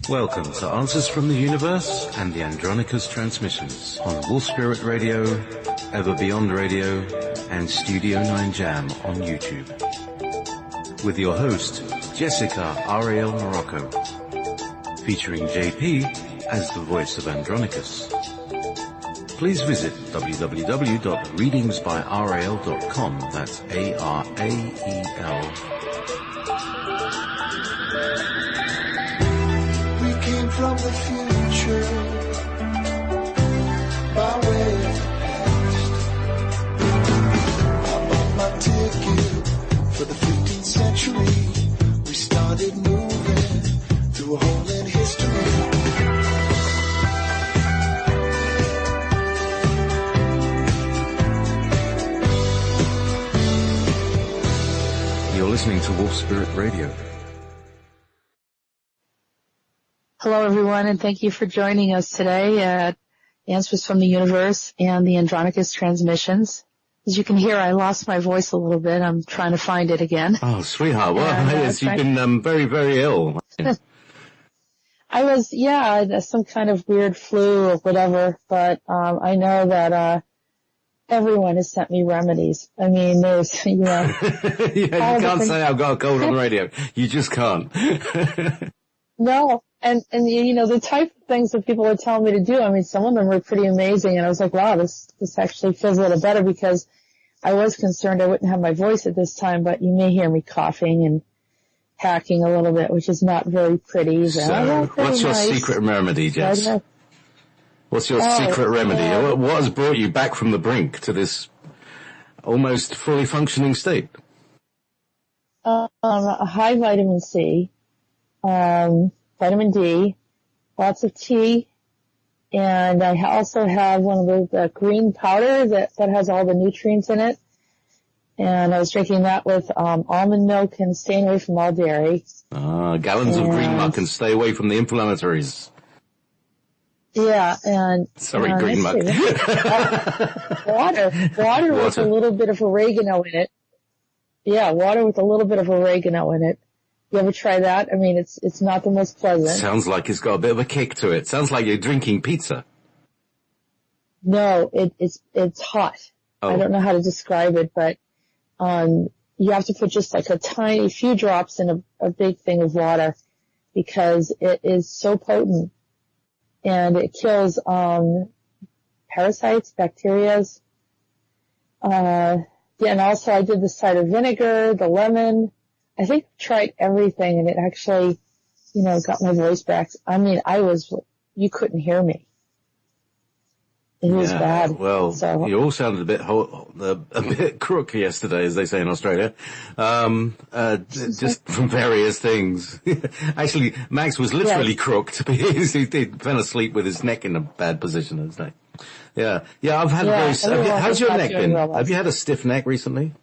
Welcome to Answers from the Universe and the Andronicus transmissions on Wolf Spirit Radio, Ever Beyond Radio, and Studio 9 Jam on YouTube. With your host, Jessica Ariel Morocco, featuring JP as the voice of Andronicus. Please visit www.readingsbyrael.com, that's A-R-A-E-L. From the future, by way of the past, I bought my ticket for the 15th century. We started moving through a hole in history. You're listening to Wolf Spirit Radio. Hello, everyone, and thank you for joining us today at Answers from the Universe and the Andronicus transmissions. As you can hear, I lost my voice a little bit. I'm trying to find it again. Oh, sweetheart. Well, yes, you've been very, very ill. I was, some kind of weird flu or whatever, but I know that everyone has sent me remedies. I mean, there's, you can't say I've got a cold on the radio. You just can't. No. And the type of things that people are telling me to do, I mean, some of them were pretty amazing, and I was like, wow, this actually feels a little better, because I was concerned I wouldn't have my voice at this time, but you may hear me coughing and hacking a little bit, which is not very pretty. So, what's your secret remedy, Jess? What's your secret remedy? Yeah. What has brought you back from the brink to this almost fully functioning state? A high vitamin C, vitamin D, lots of tea, and I also have one of the green powder that has all the nutrients in it. And I was drinking that with almond milk and staying away from all dairy. Gallons of green muck and stay away from the inflammatories. Yeah, and green muck. Water with a little bit of oregano in it. Yeah, water with a little bit of oregano in it. You ever try that? I mean, it's not the most pleasant. Sounds like it's got a bit of a kick to it. Sounds like you're drinking pizza. No, it's hot. Oh. I don't know how to describe it, but you have to put just like a tiny few drops in a big thing of water, because it is so potent, and it kills parasites, bacteria. And also I did the cider vinegar, the lemon. I think I tried everything, and it actually, got my voice back. I mean, you couldn't hear me. It was bad. Well, you all sounded a bit crook yesterday, as they say in Australia. Just from various things. Actually, Max was literally crooked. He fell asleep with his neck in a bad position, isn't he? Yeah. Yeah, I've had how's your neck been? Have you had a stiff neck recently?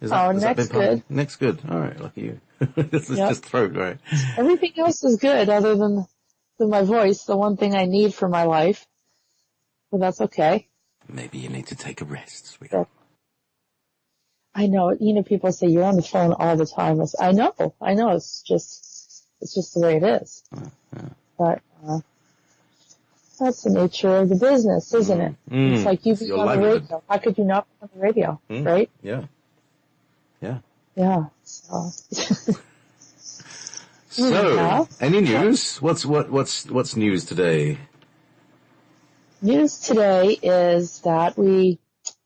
Neck's good. Neck's good. All right, lucky you. It's just throat, right? Everything else is good, other than my voice, the one thing I need for my life. But that's okay. Maybe you need to take a rest, sweetheart. I know. People say you're on the phone all the time. I know. It's just the way it is. But that's the nature of the business, isn't it? It's like you be on the radio. How could you not be on the radio, right? Yeah. Yeah. So, any news? What's news today? News today is that we're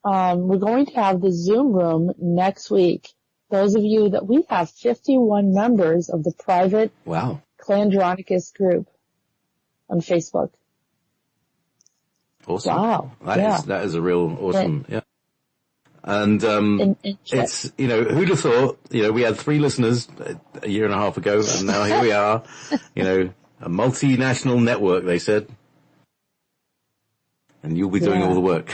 going to have the Zoom room next week. Those of you that we have 51 members of the private Andronicus group on Facebook. Awesome. Wow. That is a real awesome, And, it's, who'd have thought, we had 3 listeners a year and a half ago, and now here we are, a multinational network, they said. And you'll be doing all the work.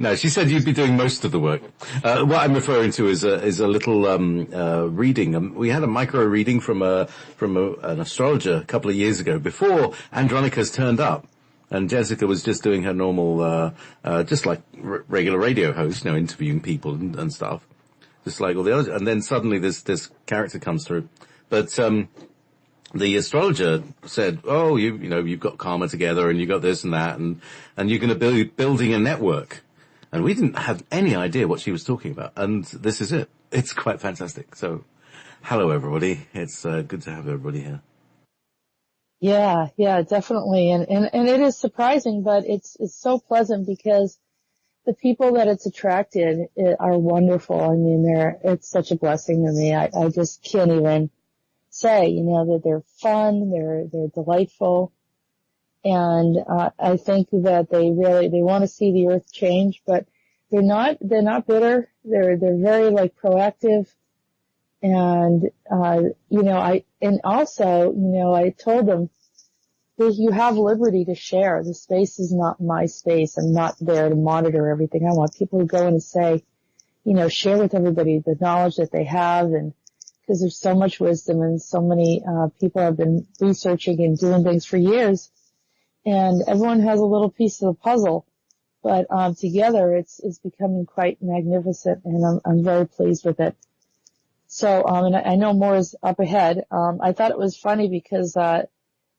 No, she said you'd be doing most of the work. What I'm referring to is a little, reading. We had a micro reading from an astrologer a couple of years ago, before Andronicus turned up. And Jessica was just doing her normal, just like regular radio host, interviewing people and stuff, just like all the others. And then suddenly this character comes through. But the astrologer said, "Oh, you've got karma together, and you got this and that, and you're going to be building a network." And we didn't have any idea what she was talking about. And this is it. It's quite fantastic. So, hello everybody. It's good to have everybody here. Yeah, definitely. And it is surprising, but it's so pleasant because the people that it's attracted are wonderful. I mean, it's such a blessing to me. I just can't even say, that they're fun, they're delightful. And, I think that they want to see the earth change, but they're not bitter. They're very proactive. And, I told them that you have liberty to share. The space is not my space. I'm not there to monitor everything. I want people to go in and say, share with everybody the knowledge that they have, and because there's so much wisdom and so many, people have been researching and doing things for years, and everyone has a little piece of the puzzle, but, together it's becoming quite magnificent, and I'm very pleased with it. So, and I know more is up ahead. I thought it was funny because,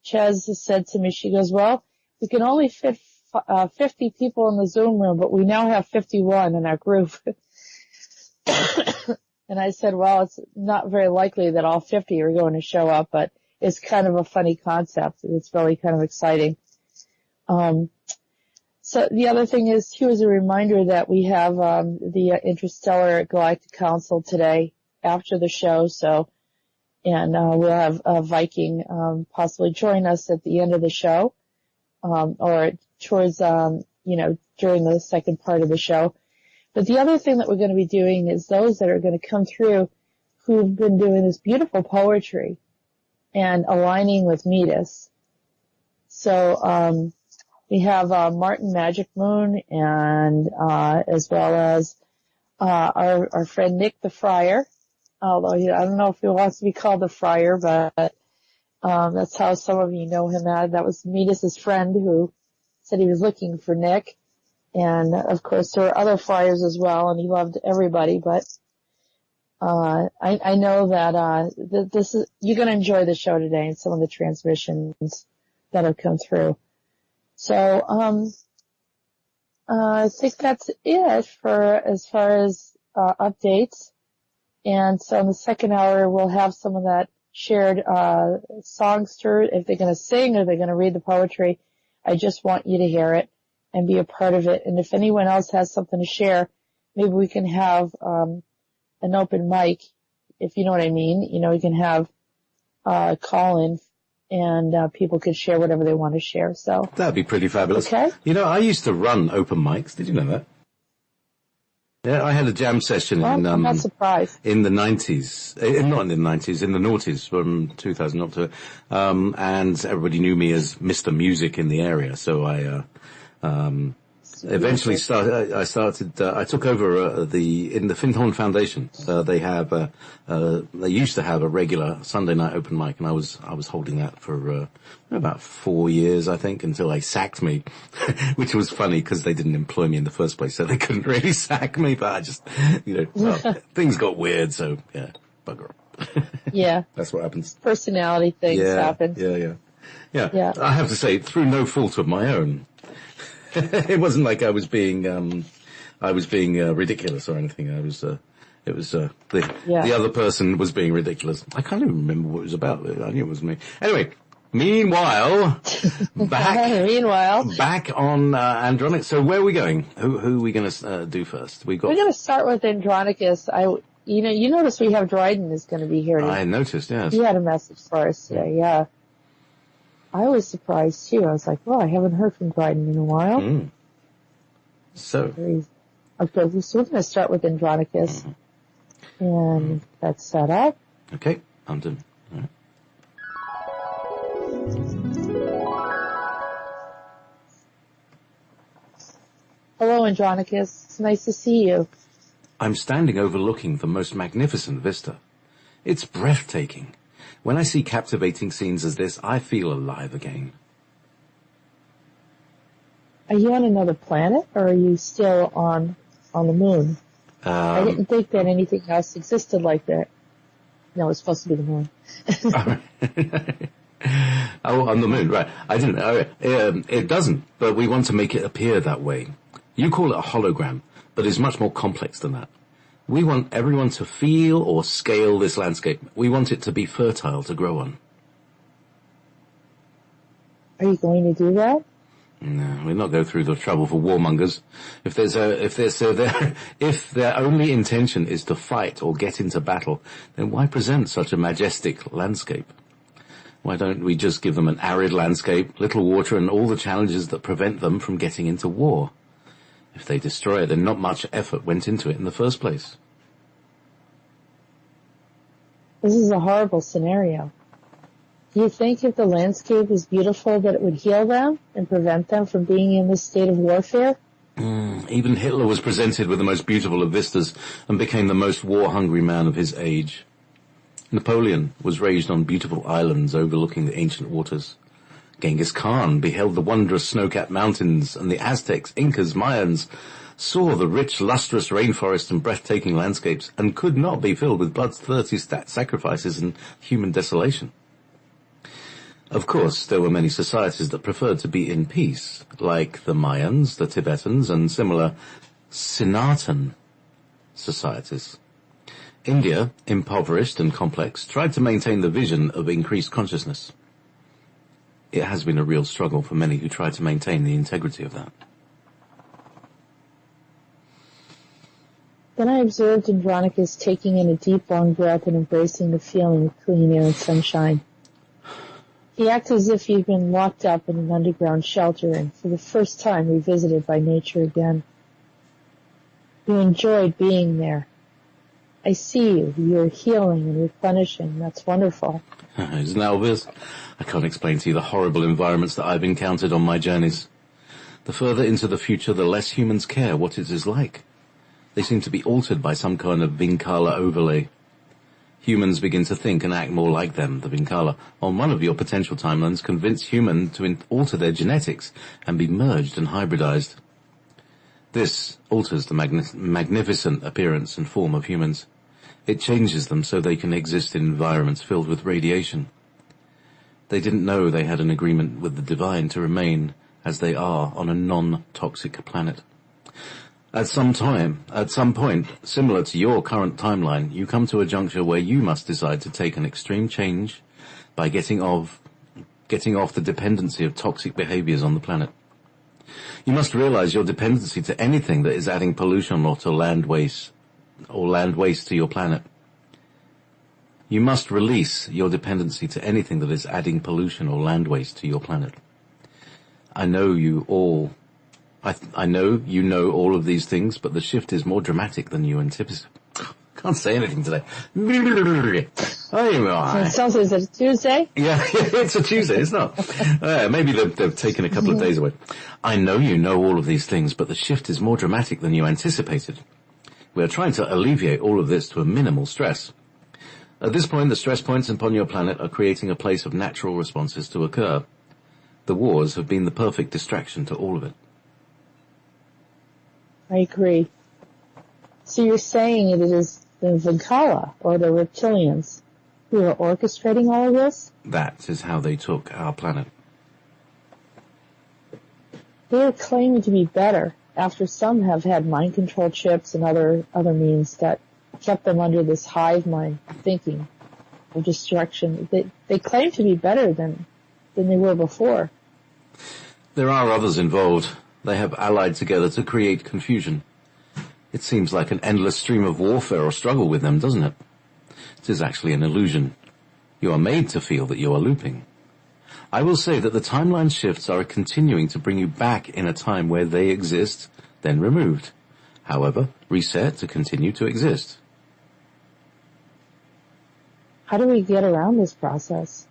Ches said to me, she goes, well, we can only fit 50 people in the Zoom room, but we now have 51 in our group. And I said, well, it's not very likely that all 50 are going to show up, but it's kind of a funny concept. It's really kind of exciting. So the other thing is, here's a reminder that we have the Interstellar Galactic Council today after the show. So, and we'll have Viking possibly join us at the end of the show, or towards during the second part of the show. But the other thing that we're going to be doing is those that are going to come through who've been doing this beautiful poetry and aligning with Meetis. So we have Martin Magic Moon, and as well as our friend Nick the Friar, although I don't know if he wants to be called the Friar, but that's how some of you know him as. That was Meetis' friend who said he was looking for Nick. And of course there were other friars as well, and he loved everybody, but I know that this is, you're going to enjoy the show today and some of the transmissions that have come through. So I think that's it for as far as updates. And so in the second hour we'll have some of that shared songster. If they're going to sing or they're going to read the poetry, I just want you to hear it and be a part of it. And if anyone else has something to share, maybe we can have an open mic, if you know what I mean. We can have call in, and people could share whatever they want to share. So that'd be pretty fabulous. Okay. I used to run open mics. Did you know that? Yeah, I had a jam session I'm not surprised. in the 90s. Not in the 90s, in the noughties, from 2000 up to, and everybody knew me as Mr. Music in the area. So I eventually I took over in the Findhorn Foundation. They used to have a regular Sunday night open mic, and I was holding that for about 4 years, I think, until they sacked me, which was funny because they didn't employ me in the first place, so they couldn't really sack me. But I just, things got weird, so yeah, bugger up. Yeah, that's what happens. Personality things happen. Yeah. I have to say, through no fault of my own. It wasn't like I was being ridiculous or anything. It was the other person was being ridiculous. I can't even remember what it was about. I knew it was me. Anyway, meanwhile, back on Andronicus. So where are we going? Who are we going to do first? We're going to start with Andronicus. You notice we have Dryden is going to be here. I noticed, yes. He had a message for us today, yeah. I was surprised too. I was like, well, I haven't heard from Dryden in a while. Mm. So. Okay, so we're going to start with Andronicus. And that's set up. Okay, I'm done. All right. Hello, Andronicus. It's nice to see you. I'm standing overlooking the most magnificent vista. It's breathtaking. When I see captivating scenes as this, I feel alive again. Are you on another planet, or are you still on the moon? I didn't think that anything else existed like that. No, it's supposed to be the moon. Oh, on the moon, right. I didn't know. It doesn't, but we want to make it appear that way. You call it a hologram, but it's much more complex than that. We want everyone to feel or scale this landscape. We want it to be fertile to grow on. Are you going to do that? No, we'll not go through the trouble for warmongers. If their only intention is to fight or get into battle, then why present such a majestic landscape? Why don't we just give them an arid landscape, little water, and all the challenges that prevent them from getting into war? If they destroy it, then not much effort went into it in the first place. This is a horrible scenario. Do you think if the landscape is beautiful that it would heal them and prevent them from being in this state of warfare? Even Hitler was presented with the most beautiful of vistas and became the most war-hungry man of his age. Napoleon was raised on beautiful islands overlooking the ancient waters. Genghis Khan beheld the wondrous snow-capped mountains, and the Aztecs, Incas, Mayans saw the rich, lustrous rainforest and breathtaking landscapes and could not be filled with bloodthirsty sacrifices and human desolation. Of course, there were many societies that preferred to be in peace, like the Mayans, the Tibetans, and similar Sinatan societies. India, impoverished and complex, tried to maintain the vision of increased consciousness. It has been a real struggle for many who try to maintain the integrity of that. Then I observed Andronicus taking in a deep, long breath and embracing the feeling of clean air and sunshine. He acted as if he'd been locked up in an underground shelter and for the first time revisited by nature again. You enjoyed being there. I see you. You're healing and replenishing. That's wonderful. Isn't that obvious? I can't explain to you the horrible environments that I've encountered on my journeys. The further into the future, the less humans care what it is like. They seem to be altered by some kind of Vinkala overlay. Humans begin to think and act more like them, the Vinkala. On one of your potential timelines, convince human to alter their genetics and be merged and hybridized. This alters the magnificent appearance and form of humans. It changes them so they can exist in environments filled with radiation. They didn't know they had an agreement with the divine to remain as they are on a non-toxic planet. At some point, similar to your current timeline, you come to a juncture where you must decide to take an extreme change by getting off the dependency of toxic behaviors on the planet. You must realize your dependency to anything that is adding pollution or to land waste to your planet. You must release your dependency to anything that is adding pollution or land waste to your planet. I know you know all of these things, but the shift is more dramatic than you anticipate. Can't say anything today. It sounds like it's a Tuesday? Yeah, it's a Tuesday, it's not. Maybe they've taken a couple of days away. I know you know all of these things, but the shift is more dramatic than you anticipated. We are trying to alleviate all of this to a minimal stress. At this point, the stress points upon your planet are creating a place of natural responses to occur. The wars have been the perfect distraction to all of it. I agree. So you're saying it is the Vinkala, or the reptilians, who are orchestrating all of this? That is how they took our planet. They are claiming to be better, after some have had mind control chips and other means that kept them under this hive mind thinking of destruction. They claim to be better than they were before. There are others involved. They have allied together to create confusion. It seems like an endless stream of warfare or struggle with them, doesn't it? It is actually an illusion. You are made to feel that you are looping. I will say that the timeline shifts are continuing to bring you back in a time where they exist, then removed. However, reset to continue to exist. How do we get around this process?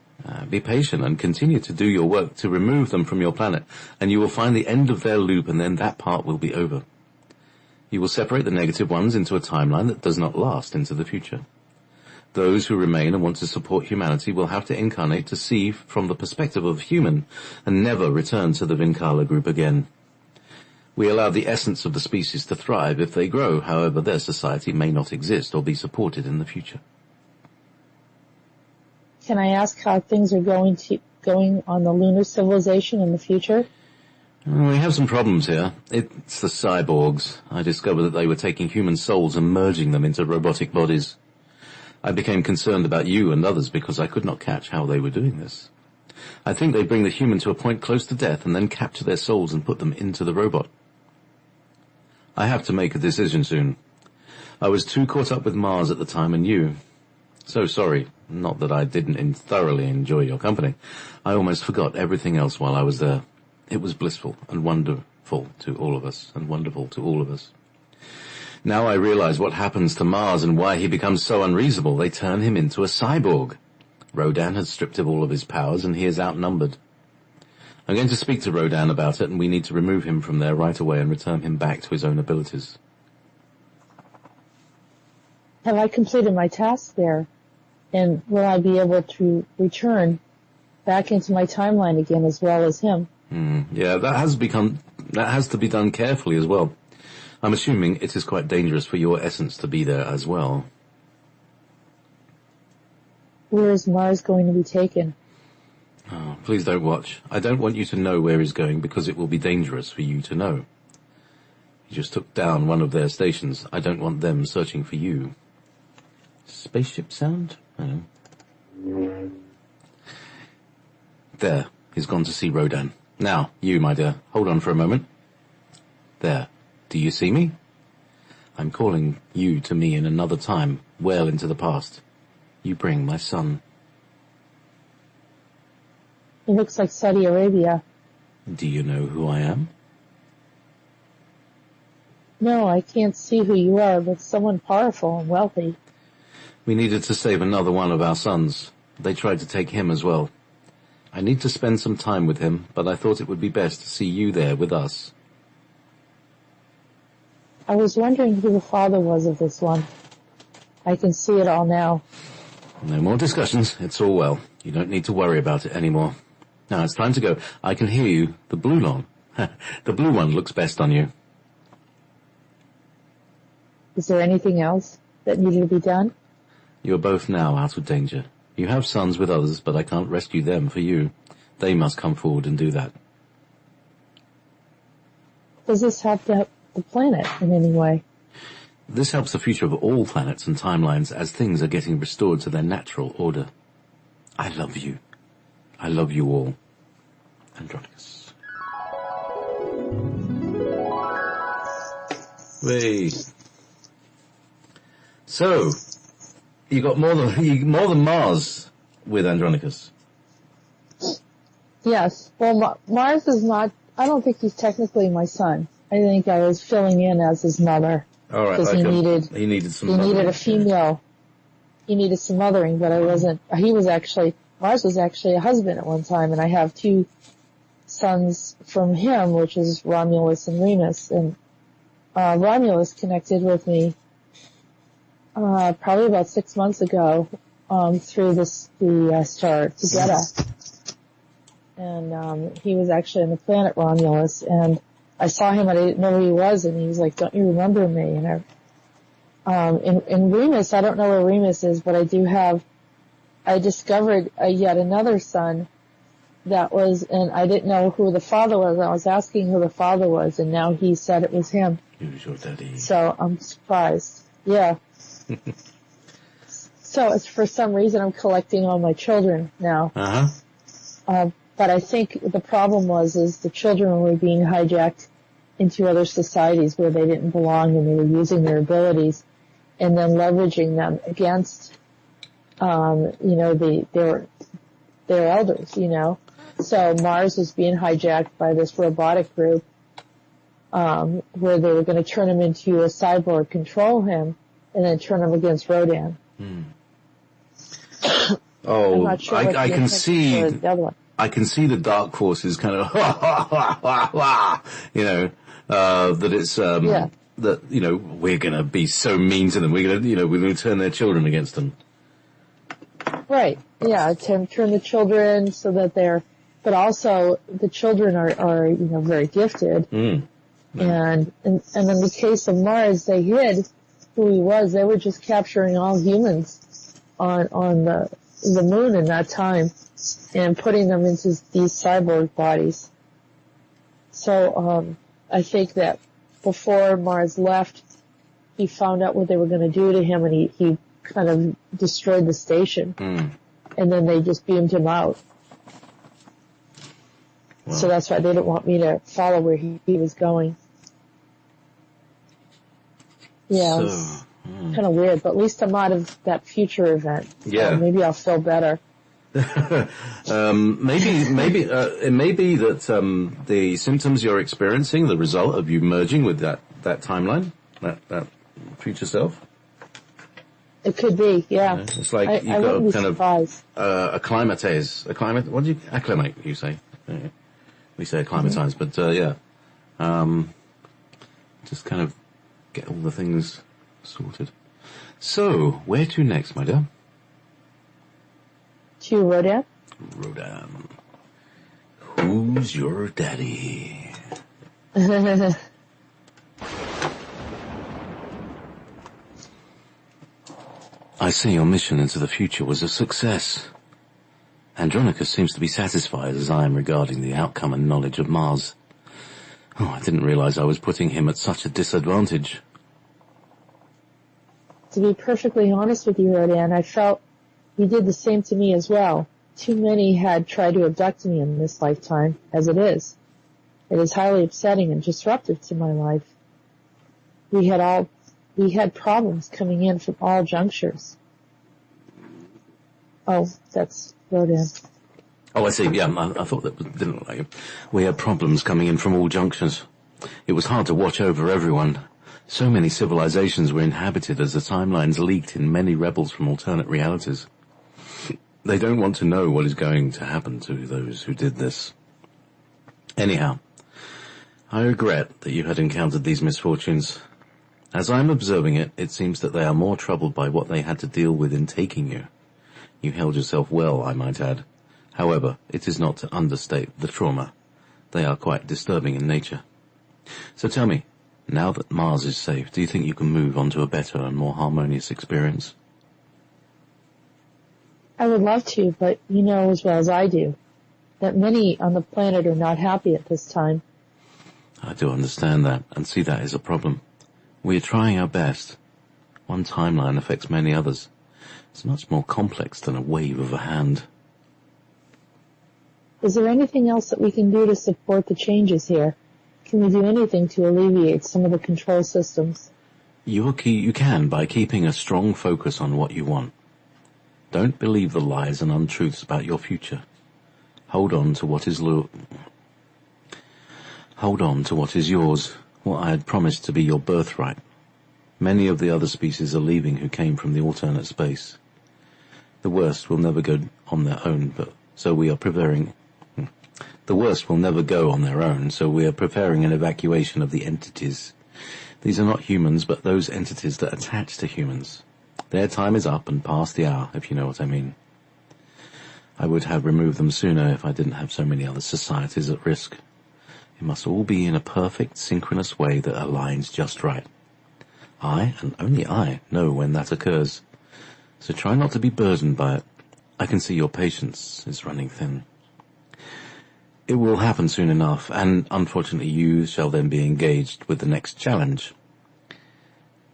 Be patient and continue to do your work to remove them from your planet, and you will find the end of their loop, and then that part will be over. You will separate the negative ones into a timeline that does not last into the future. Those who remain and want to support humanity will have to incarnate to see from the perspective of human and never return to the Vinkala group again. We allow the essence of the species to thrive if they grow, however their society may not exist or be supported in the future. can I ask how things are going on the lunar civilization in the future? We have some problems here. It's the cyborgs. I discovered that they were taking human souls and merging them into robotic bodies. I became concerned about you and others because I could not catch how they were doing this. I think they bring the human to a point close to death and then capture their souls and put them into the robot. I have to make a decision soon. I was too caught up with Mars at the time and you. So sorry, not that I didn't thoroughly enjoy your company. I almost forgot everything else while I was there. It was blissful and wonderful to all of us, and wonderful to all of us. Now I realize what happens to Mars and why he becomes so unreasonable. They turn him into a cyborg. Rhodan has stripped of all of his powers and he is outnumbered. I'm going to speak to Rhodan about it and we need to remove him from there right away and return him back to his own abilities. Have I completed my task there? And will I be able to return back into my timeline again as well as him? Yeah, that has to be done carefully as well. I'm assuming it is quite dangerous for your essence to be there as well. Where is Mars going to be taken? Oh, please don't watch. I don't want you to know where he's going because it will be dangerous for you to know. He just took down one of their stations. I don't want them searching for you. Spaceship sound? I know. There. He's gone to see Rhodan. Now, you, my dear, hold on for a moment. There. Do you see me? I'm calling you to me in another time, well into the past. You bring my son. It looks like Saudi Arabia. Do you know who I am? No, I can't see who you are, but someone powerful and wealthy. We needed to save another one of our sons. They tried to take him as well. I need to spend some time with him, but I thought it would be best to see you there with us. I was wondering who the father was of this one. I can see it all now. No more discussions. It's all well. You don't need to worry about it anymore. Now it's time to go. I can hear you. The blue one. The blue one looks best on you. Is there anything else that needed to be done? You're both now out of danger. You have sons with others, but I can't rescue them for you. They must come forward and do that. Does this help the planet in any way? This helps the future of all planets and timelines as things are getting restored to their natural order. I love you. I love you all. Andronicus. Wait. So, you got more than Mars with Andronicus. Yes. Well, Mars is not, I don't think he's technically my son. I think I was filling in as his mother. All right. Because he needed some he mothering. needed a female. He needed some mothering, but Mars was actually a husband at one time, and I have two sons from him, which is Romulus and Remus. And Romulus connected with me probably about 6 months ago through the star Together. And he was actually on the planet Romulus, and I saw him and I didn't know who he was, and he was like, "Don't you remember me?" And in Remus, I don't know where Remus is, but I discovered yet another son that was, and I didn't know who the father was. I was asking who the father was, and now he said it was him. Who's your daddy? So I'm surprised. Yeah. So it's for some reason I'm collecting all my children now. But I think the problem is the children were being hijacked into other societies where they didn't belong, and they were using their abilities and then leveraging them against, their elders, So Mars was being hijacked by this robotic group, where they were going to turn him into a cyborg, control him, and then turn him against Rhodan. Oh, I'm not sure I can see. the other one. I can see the dark forces kind of, that it's, that, we're going to be so mean to them. We're going to turn their children against them. Right. Yeah. To turn the children so that but also the children are very gifted. And in the case of Mars, they hid who he was. They were just capturing all humans on the the moon in that time and putting them into these cyborg bodies. So, I think that before Mars left, he found out what they were going to do to him, and he kind of destroyed the station. And then they just beamed him out. Wow. So that's why they didn't want me to follow where he was going. Yeah, it's kind of weird, but at least I'm out of that future event. Yeah. Maybe I'll feel better. It may be that the symptoms you're experiencing, the result of you merging with that timeline, that future self. It could be, yeah. It's like you've got a kind of what do you acclimate? You say we say acclimatize, but just kind of get all the things sorted. So, where to next, my dear? To Rhodan. Rhodan. Who's your daddy? I see your mission into the future was a success. Andronicus seems to be satisfied as I am regarding the outcome and knowledge of Mars. Oh, I didn't realize I was putting him at such a disadvantage. To be perfectly honest with you, Rhodan, I felt he did the same to me as well. Too many had tried to abduct me in this lifetime, as it is. It is highly upsetting and disruptive to my life. We had problems coming in from all junctures. Oh, that's Rhodan. Oh, I see. Yeah, I thought that didn't like you. We had problems coming in from all junctions. It was hard to watch over everyone. So many civilizations were inhabited as the timelines leaked in many rebels from alternate realities. They don't want to know what is going to happen to those who did this. Anyhow, I regret that you had encountered these misfortunes. As I am observing it, it seems that they are more troubled by what they had to deal with in taking you. You held yourself well, I might add. However, it is not to understate the trauma. They are quite disturbing in nature. So tell me, now that Mars is safe, do you think you can move on to a better and more harmonious experience? I would love to, but you know as well as I do that many on the planet are not happy at this time. I do understand that and see that as a problem. We are trying our best. One timeline affects many others. It's much more complex than a wave of a hand. Is there anything else that we can do to support the changes here? Can we do anything to alleviate some of the control systems? You can by keeping a strong focus on what you want. Don't believe the lies and untruths about your future. Hold on to what is yours, what I had promised to be your birthright. Many of the other species are leaving who came from the alternate space. The worst will never go on their own, The worst will never go on their own, so we are preparing an evacuation of the entities. These are not humans, but those entities that attach to humans. Their time is up and past the hour, if you know what I mean. I would have removed them sooner if I didn't have so many other societies at risk. It must all be in a perfect, synchronous way that aligns just right. I, and only I, know when that occurs. So try not to be burdened by it. I can see your patience is running thin. It will happen soon enough, and unfortunately you shall then be engaged with the next challenge.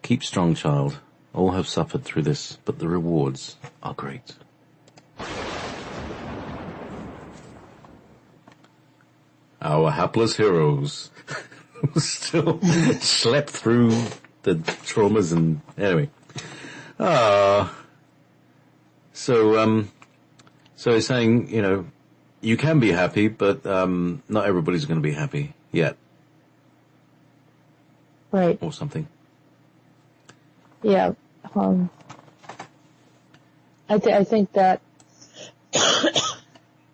Keep strong, child. All have suffered through this, but the rewards are great. Our hapless heroes still slept through the traumas and anyway. So he's saying, you can be happy, but not everybody's going to be happy yet. Right. Or something. Yeah. I think that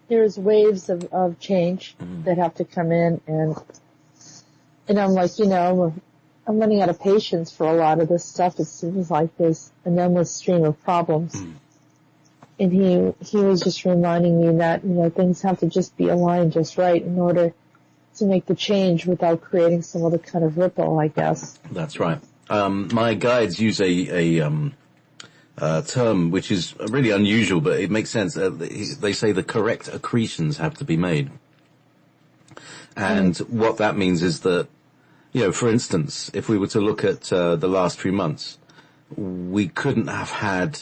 there's waves of change that have to come in, and I'm like, I'm running out of patience for a lot of this stuff. It seems like there's an endless stream of problems. And he was just reminding me that, things have to just be aligned just right in order to make the change without creating some other kind of ripple, I guess. That's right. My guides use a term, which is really unusual, but it makes sense. They say the correct accretions have to be made. And what that means is that, for instance, if we were to look at the last few months, we couldn't have had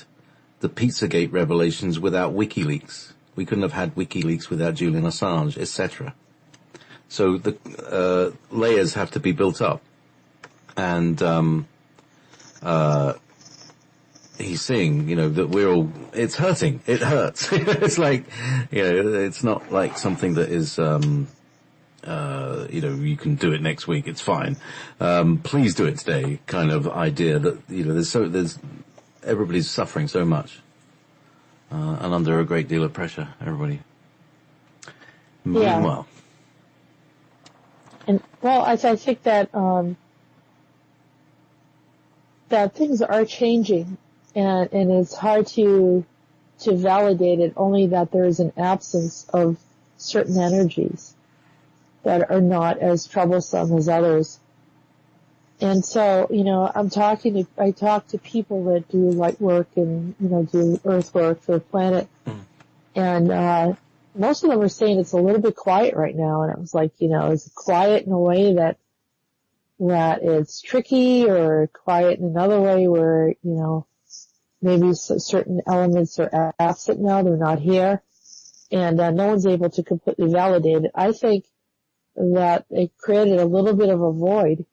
the Pizzagate revelations without WikiLeaks. We couldn't have had WikiLeaks without Julian Assange, etc. So the layers have to be built up. And he's seeing, that we're all, it's hurting. It hurts. It's like, it's not like something that is, you can do it next week. It's fine. Please do it today kind of idea that, there's everybody's suffering so much, and under a great deal of pressure, everybody. Yeah. Meanwhile. And, well, I think that, that things are changing, and it's hard to validate it, only that there is an absence of certain energies that are not as troublesome as others. And so, I talk to people that do light work and, do earth work for the planet. And, most of them are saying it's a little bit quiet right now. And I was like, is it quiet in a way that it's tricky, or quiet in another way where, maybe certain elements are absent now, they're not here. And, no one's able to completely validate it. I think that it created a little bit of a void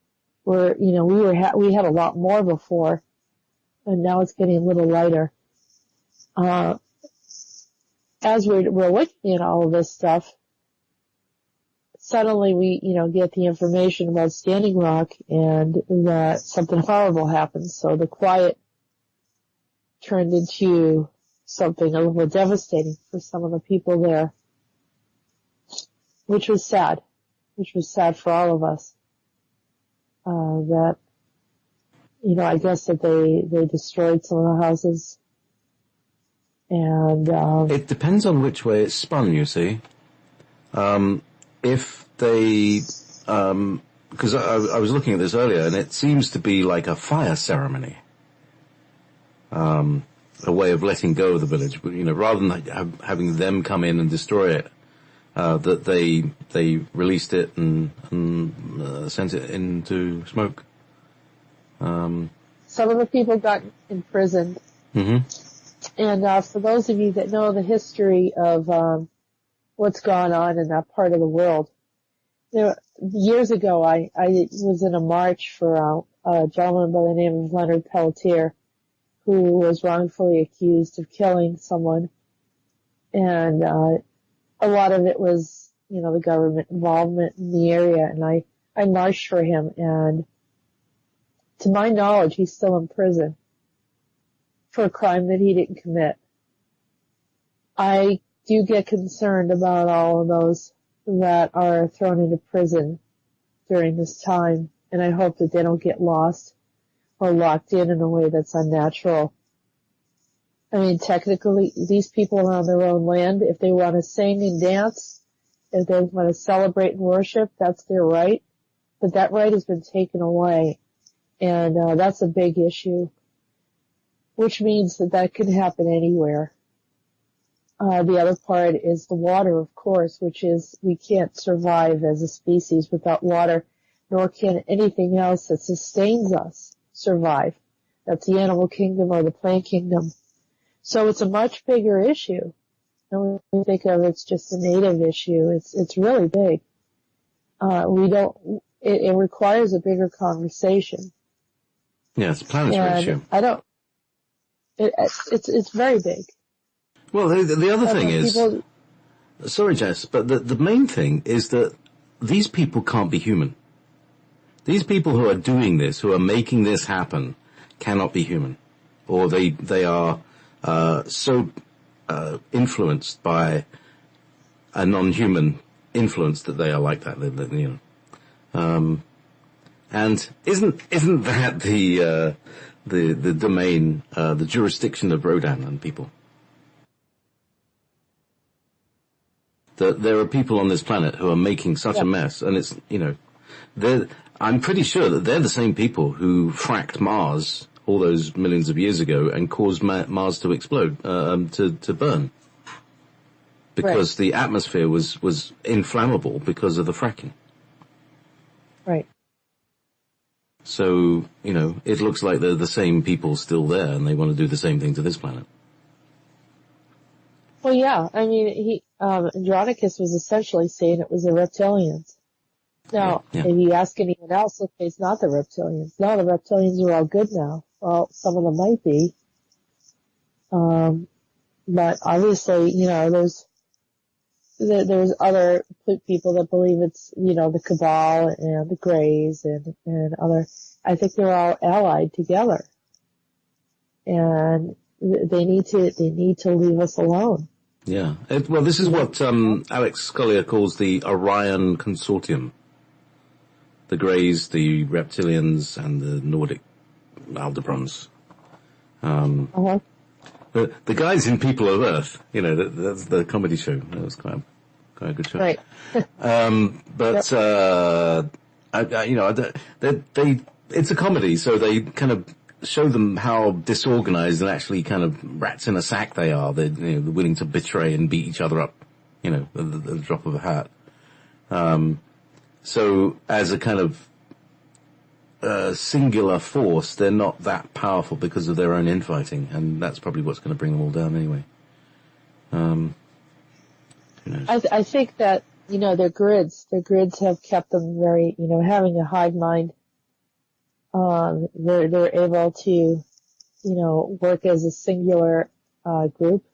where, we had a lot more before, and now it's getting a little lighter. As we're looking at all of this stuff, suddenly we, get the information about Standing Rock and that something horrible happened. So the quiet turned into something a little devastating for some of the people there, which was sad for all of us. That, I guess that they destroyed some of the houses. And, it depends on which way it's spun, you see. If they, because I was looking at this earlier, and it seems to be like a fire ceremony. A way of letting go of the village, rather than having them come in and destroy it, that they released it and sent it into smoke. some of the people got imprisoned. Mm-hmm. And for those of you that know the history of what's gone on in that part of the world, years ago I was in a march for a gentleman by the name of Leonard Pelletier, who was wrongfully accused of killing someone. And a lot of it was, the government involvement in the area. And I marched for him, and to my knowledge, he's still in prison for a crime that he didn't commit. I do get concerned about all of those that are thrown into prison during this time, and I hope that they don't get lost or locked in a way that's unnatural. I mean, technically, these people are on their own land. If they want to sing and dance, if they want to celebrate and worship, that's their right. But that right has been taken away, and that's a big issue, which means that could happen anywhere. The other part is the water, of course, which is we can't survive as a species without water, nor can anything else that sustains us survive. That's the animal kingdom or the plant kingdom. So it's a much bigger issue. And we think of it's just a native issue. It's really big. It requires a bigger conversation. Yeah, it's a planetary issue. It's very big. Well, the other thing is, sorry, Jess, but the main thing is that these people can't be human. These people who are doing this, who are making this happen, cannot be human. Or they are so influenced by a non-human influence that they are like that. And isn't that the domain, the jurisdiction of Rhodan and people? That there are people on this planet who are making such a mess, and it's, I'm pretty sure that they're the same people who fracked Mars all those millions of years ago and caused Mars to explode, to burn. Because the atmosphere was inflammable because of the fracking. Right. So, it looks like they're the same people still there and they want to do the same thing to this planet. Well, yeah. I mean, Andronicus was essentially saying it was the reptilians. Now, if you ask anyone else, okay, it's not the reptilians. No, the reptilians are all good now. Well, some of them might be. But obviously, there's other people that believe it's, the Cabal and the Greys and other. I think they're all allied together. And they need to leave us alone. Yeah. Well, this is what, Alex Collier calls the Orion Consortium. The Greys, the Reptilians, and the Nordic Aldebrons. The guys in People of Earth, that's the comedy show. That was quite a good show. Right. It's a comedy, so they kind of show them how disorganized and actually kind of rats in a sack they are. They're willing to betray and beat each other up, at the drop of a hat. So as a kind of singular force, they're not that powerful because of their own infighting, and that's probably what's going to bring them all down anyway. Who knows? I think that, their grids have kept them very, having a hive mind. They're able to, work as a singular, group,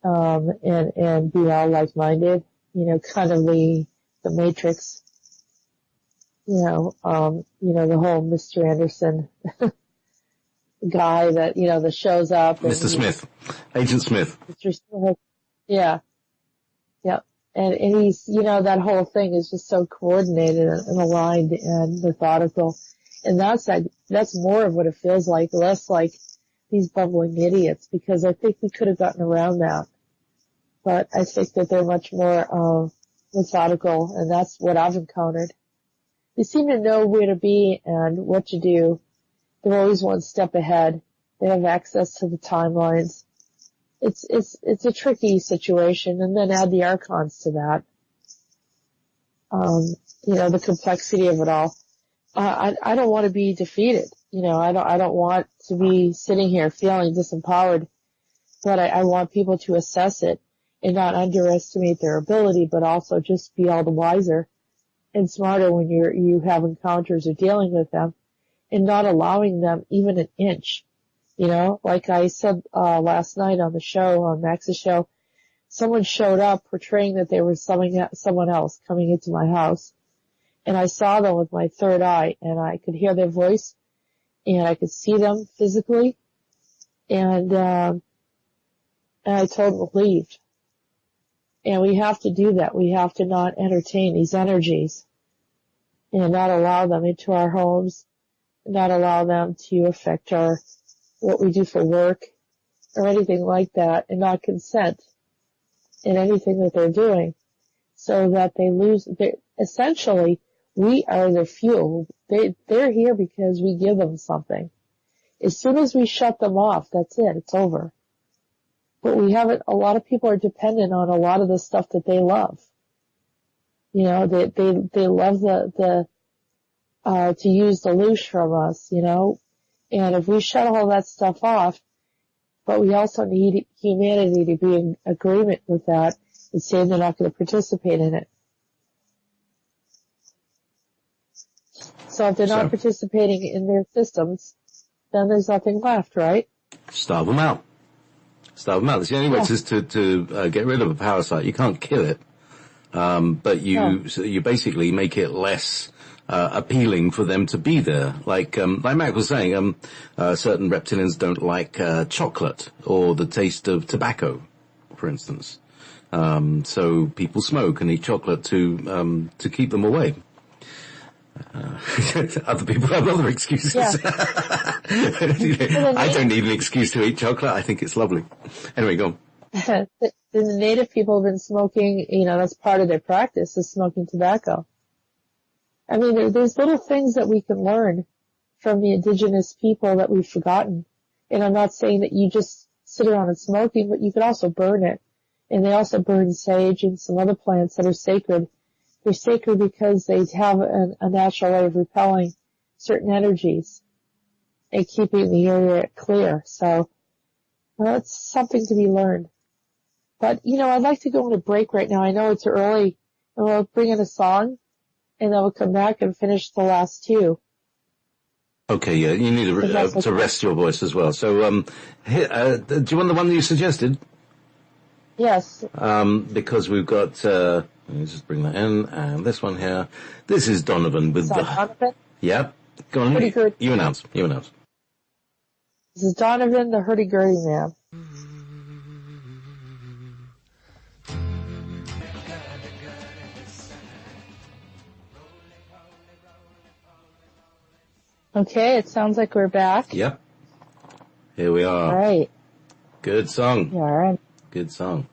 and be all like-minded, kind of the Matrix, the whole Mr. Anderson guy that, that shows up. Mr. Smith. Agent Smith. Mr. Smith. Yeah. Yep. And he's, that whole thing is just so coordinated and aligned and methodical. And that's more of what it feels like, less like these bumbling idiots, because I think we could have gotten around that. But I think that they're much more, methodical, and that's what I've encountered. They seem to know where to be and what to do. They're always one step ahead. They have access to the timelines. It's a tricky situation, and then add the archons to that. The complexity of it all. I don't want to be defeated. I don't want to be sitting here feeling disempowered, but I want people to assess it and not underestimate their ability, but also just be all the wiser and smarter when you have encounters or dealing with them, and not allowing them even an inch. Like I said, last night on the show, on Max's show, someone showed up portraying that they were someone else coming into my house. And I saw them with my third eye, and I could hear their voice, and I could see them physically, and I told them to leave. And we have to do that. We have to not entertain these energies and not allow them into our homes, not allow them to affect what we do for work or anything like that, and not consent in anything that they're doing, so that they lose. Essentially, we are their fuel. They're here because we give them something. As soon as we shut them off, that's it. It's over. But we haven't. A lot of people are dependent on a lot of the stuff that they love. They love to use the loosh from us. And if we shut all that stuff off, but we also need humanity to be in agreement with that and say they're not going to participate in it. So if they're not participating in their systems, then there's nothing left, right? Starve them out. That's the only way to get rid of a parasite. You can't kill it, but you basically make it less appealing for them to be there. Like Mac was saying, certain reptilians don't like chocolate or the taste of tobacco, for instance. So people smoke and eat chocolate to keep them away. Other people have other excuses. Yeah. I don't need an excuse to eat chocolate. I think it's lovely. Anyway, go on. The native people have been smoking, that's part of their practice, is smoking tobacco. I mean, there's little things that we can learn from the indigenous people that we've forgotten. And I'm not saying that you just sit around and smoking, but you could also burn it. And they also burn sage and some other plants that are sacred. They're sacred because they have a natural way of repelling certain energies and keeping the area clear. So, well, it's something to be learned. But, I'd like to go on a break right now. I know it's early, and we'll bring in a song, and then we'll come back and finish the last two. Okay, yeah, you need to rest your voice as well. So, do you want the one that you suggested? Yes. Because we've got, let me just bring that in, and this one here. This is Donovan with Donovan? Yep. Go on, you announce. This is Donovan, the hurdy-gurdy man. Okay, it sounds like we're back. Yep. Here we are. All right. Good song. Yeah, all right. Good song.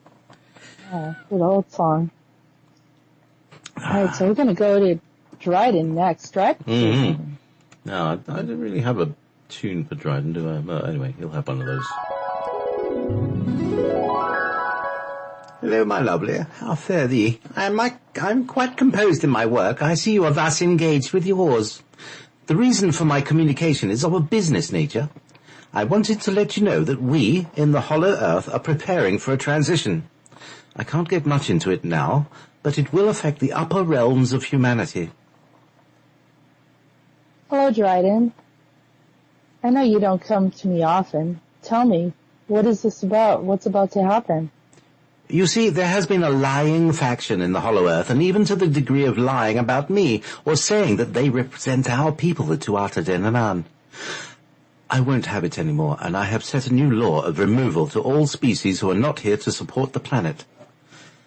Yeah, good old song. All right, so we're going to go to Dryden next. Dryden? Mm-hmm. No, I didn't really have a tune for Dryden, do I? Well, anyway, he'll have one of those. Hello, my lovely. How fare thee? I'm quite composed in my work. I see you are thus engaged with yours. The reason for my communication is of a business nature. I wanted to let you know that we, in the Hollow Earth, are preparing for a transition. I can't get much into it now, but it will affect the upper realms of humanity. Hello, Dryden. I know you don't come to me often. Tell me, what is this about? What's about to happen? You see, there has been a lying faction in the Hollow Earth, and even to the degree of lying about me, or saying that they represent our people, the Tuatha De Danann. I won't have it anymore, and I have set a new law of removal to all species who are not here to support the planet.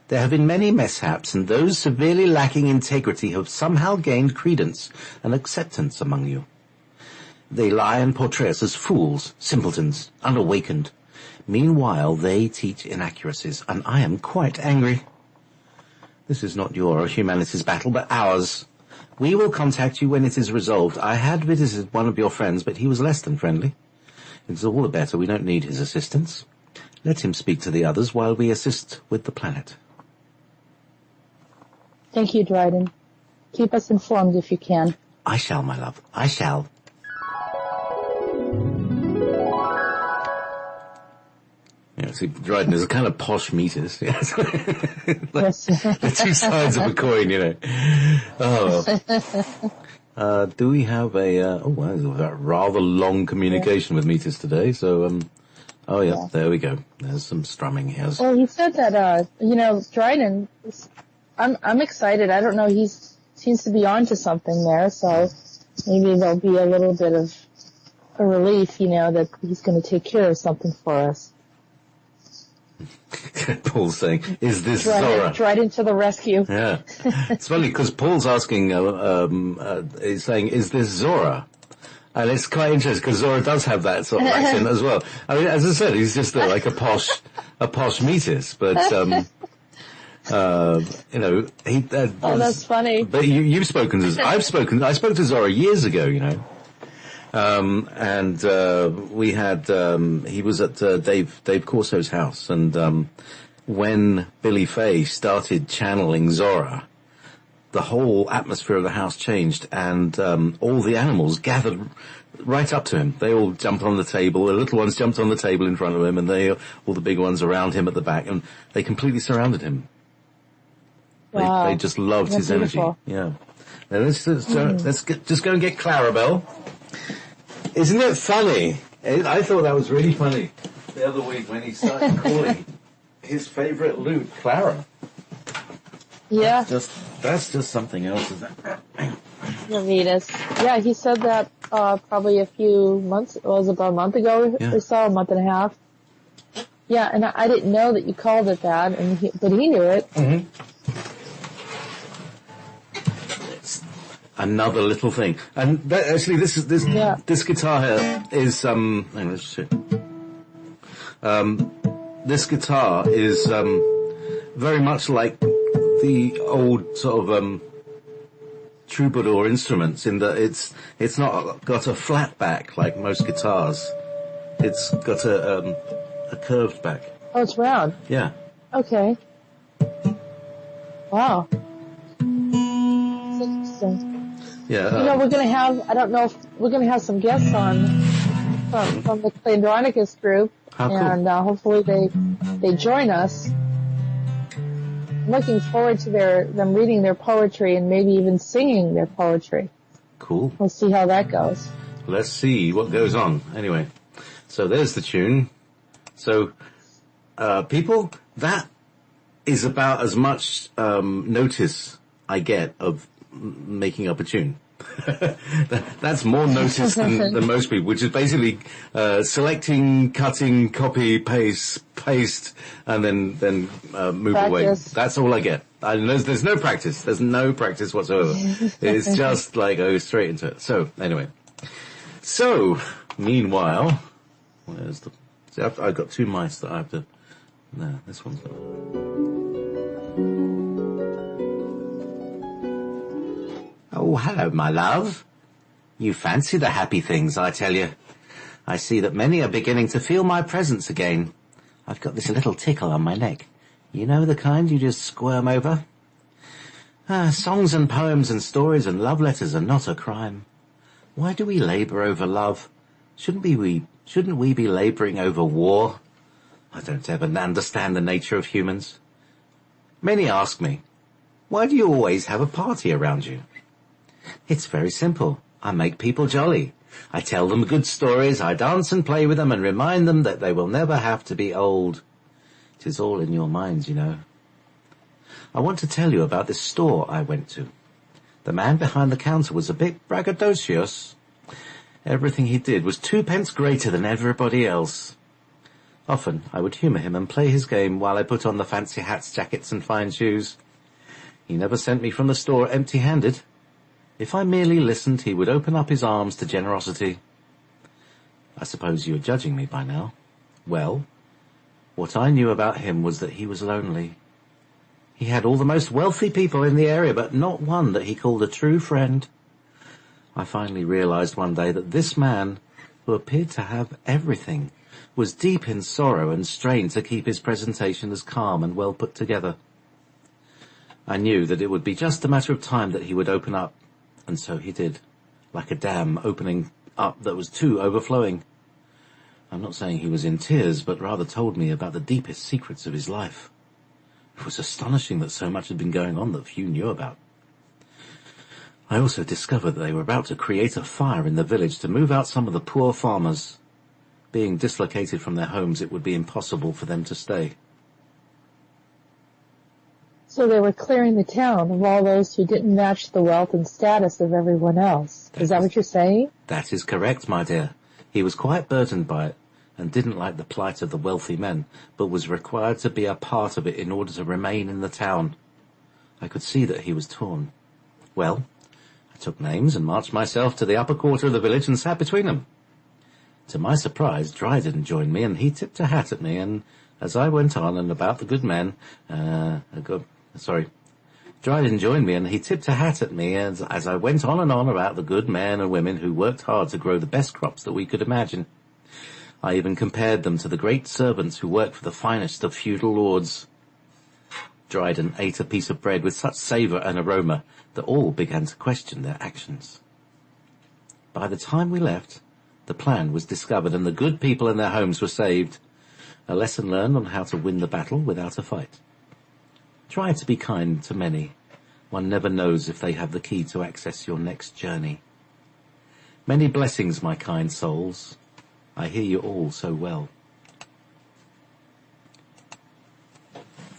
There have been many mishaps, and those severely lacking integrity have somehow gained credence and acceptance among you. They lie and portray us as fools, simpletons, unawakened. Meanwhile, they teach inaccuracies, and I am quite angry. This is not your or humanity's battle, but ours. We will contact you when it is resolved. I had visited one of your friends, but he was less than friendly. It's all the better. We don't need his assistance. Let him speak to the others while we assist with the planet. Thank you, Dryden. Keep us informed if you can. I shall, my love. I shall. Yeah, see, Dryden is a kind of posh Meetis. Yes. Yes. The two sides of a coin, Oh. Do we have a rather long communication with Meetis today? So, there we go. There's some strumming here. Well, he said that, Dryden, I'm excited. I don't know, he seems to be on to something there, so maybe there'll be a little bit of a relief, that he's going to take care of something for us. Paul's saying, is this Zora? Dryden to the rescue. Yeah. It's funny because Paul's asking, he's saying, is this Zora? And it's quite interesting because Zora does have that sort of accent as well. I mean, as I said, he's just like a posh Meetis, but, that's funny. But you've spoken to, I spoke to Zora years ago, we had, he was at, Dave Corso's house, and, when Billy Fay started channeling Zora, the whole atmosphere of the house changed, and, all the animals gathered right up to him. They all jumped on the table, the little ones jumped on the table in front of him, and all the big ones around him at the back, and they completely surrounded him. Wow. They just loved his energy. Yeah. Now let's just go and get Clarabelle. Isn't it funny? I thought that was really funny the other week when he started calling his favourite lute Clara. Yeah. That's just something else, isn't it? Meetis. Yeah, he said that probably a few months, was it about a month ago or so, a month and a half. Yeah, and I didn't know that you called it that, but he knew it. Mm-hmm. Another little thing, and actually, this guitar here is hang on, let's see. This guitar is very much like the old sort of troubadour instruments in that it's not got a flat back like most guitars. It's got a curved back. Oh, it's round. Yeah. Okay. Wow. That's interesting. Yeah. You know, we're going to have, I don't know if we're going to have some guests on from the Andronicus group. How cool. And hopefully they join us. I'm looking forward to them reading their poetry and maybe even singing their poetry. Cool. We'll see how that goes. Let's see what goes on. Anyway, so there's the tune. So, people, that is about as much notice I get of making up a tune. That's more notice than most people, which is basically selecting, cutting, copy, paste, and then move Practice. away. That's all I get. There's no practice. There's no practice whatsoever. It's just like go straight into it. So anyway, meanwhile, where's the? See, I've got two mice that I have to. No, this one's not. Oh, hello, my love. You fancy the happy things, I tell you. I see that many are beginning to feel my presence again. I've got this little tickle on my neck. You know the kind you just squirm over? Songs and poems and stories and love letters are not a crime. Why do we labour over love? Shouldn't we be labouring over war? I don't ever understand the nature of humans. Many ask me, why do you always have a party around you? It's very simple. I make people jolly. I tell them good stories, I dance and play with them and remind them that they will never have to be old. It is all in your minds, you know. I want to tell you about this store I went to. The man behind the counter was a bit braggadocious. Everything he did was 2 pence greater than everybody else. Often I would humour him and play his game while I put on the fancy hats, jackets and fine shoes. He never sent me from the store empty-handed. If I merely listened, he would open up his arms to generosity. I suppose you are judging me by now. Well, what I knew about him was that he was lonely. He had all the most wealthy people in the area, but not one that he called a true friend. I finally realized one day that this man, who appeared to have everything, was deep in sorrow and strained to keep his presentation as calm and well put together. I knew that it would be just a matter of time that he would open up. And so he did, like a dam opening up that was too overflowing. I'm not saying he was in tears, but rather told me about the deepest secrets of his life. It was astonishing that so much had been going on that few knew about. I also discovered that they were about to create a fire in the village to move out some of the poor farmers. Being dislocated from their homes, it would be impossible for them to stay. So they were clearing the town of all those who didn't match the wealth and status of everyone else. Is that what you're saying? That is correct, my dear. He was quite burdened by it and didn't like the plight of the wealthy men, but was required to be a part of it in order to remain in the town. I could see that he was torn. Well, I took names and marched myself to the upper quarter of the village and sat between them. To my surprise, Dryden joined me, and he tipped a hat at me, and as I went on and about the good men, Dryden joined me and he tipped a hat at me as I went on and on about the good men and women who worked hard to grow the best crops that we could imagine. I even compared them to the great servants who worked for the finest of feudal lords. Dryden ate a piece of bread with such savour and aroma that all began to question their actions. By the time we left, the plan was discovered and the good people in their homes were saved. A lesson learned on how to win the battle without a fight. Try to be kind to many. One never knows if they have the key to access your next journey. Many blessings, my kind souls. I hear you all so well.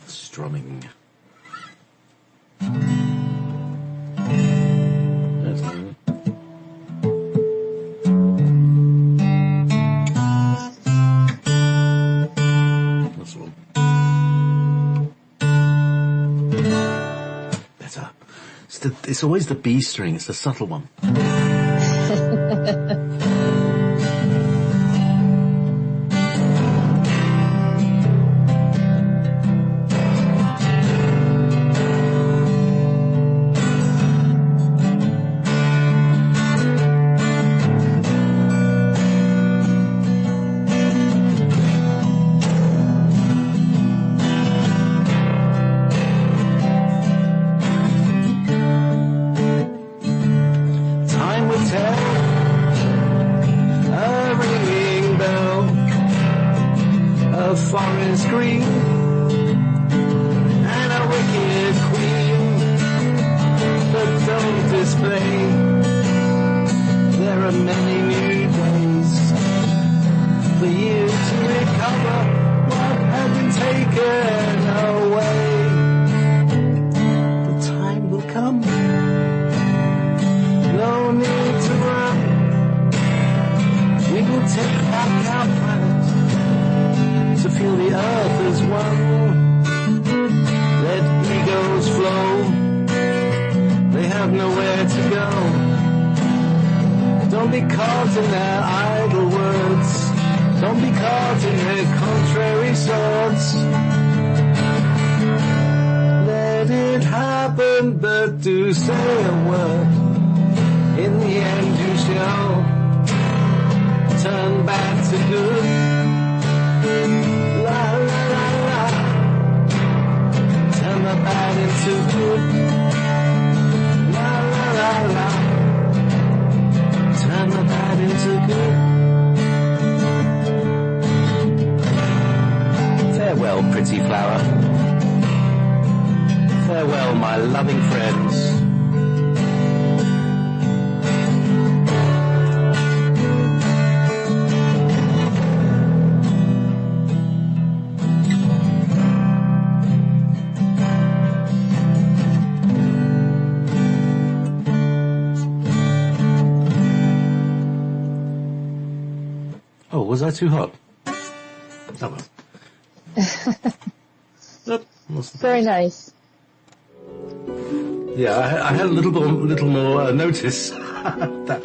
Strumming. It's always the B string, it's the subtle one. is green and a wicked queen, but don't display. There are many new days for you to recover what has been taken away. The time will come, no need to run. We will take back our planet to feel the earth as one. Let egos flow, they have nowhere to go. Don't be caught in their idle words, don't be caught in their contrary swords. Let it happen, but do say a word. In the end you shall turn bad to good. La la la la. Turn the bad into good. La la la la. Turn the bad into good. Farewell, pretty flower. Farewell, my loving friends. Oh, was I too hot? Oh well. Nope. Very nice. Yeah, I had a little more notice. That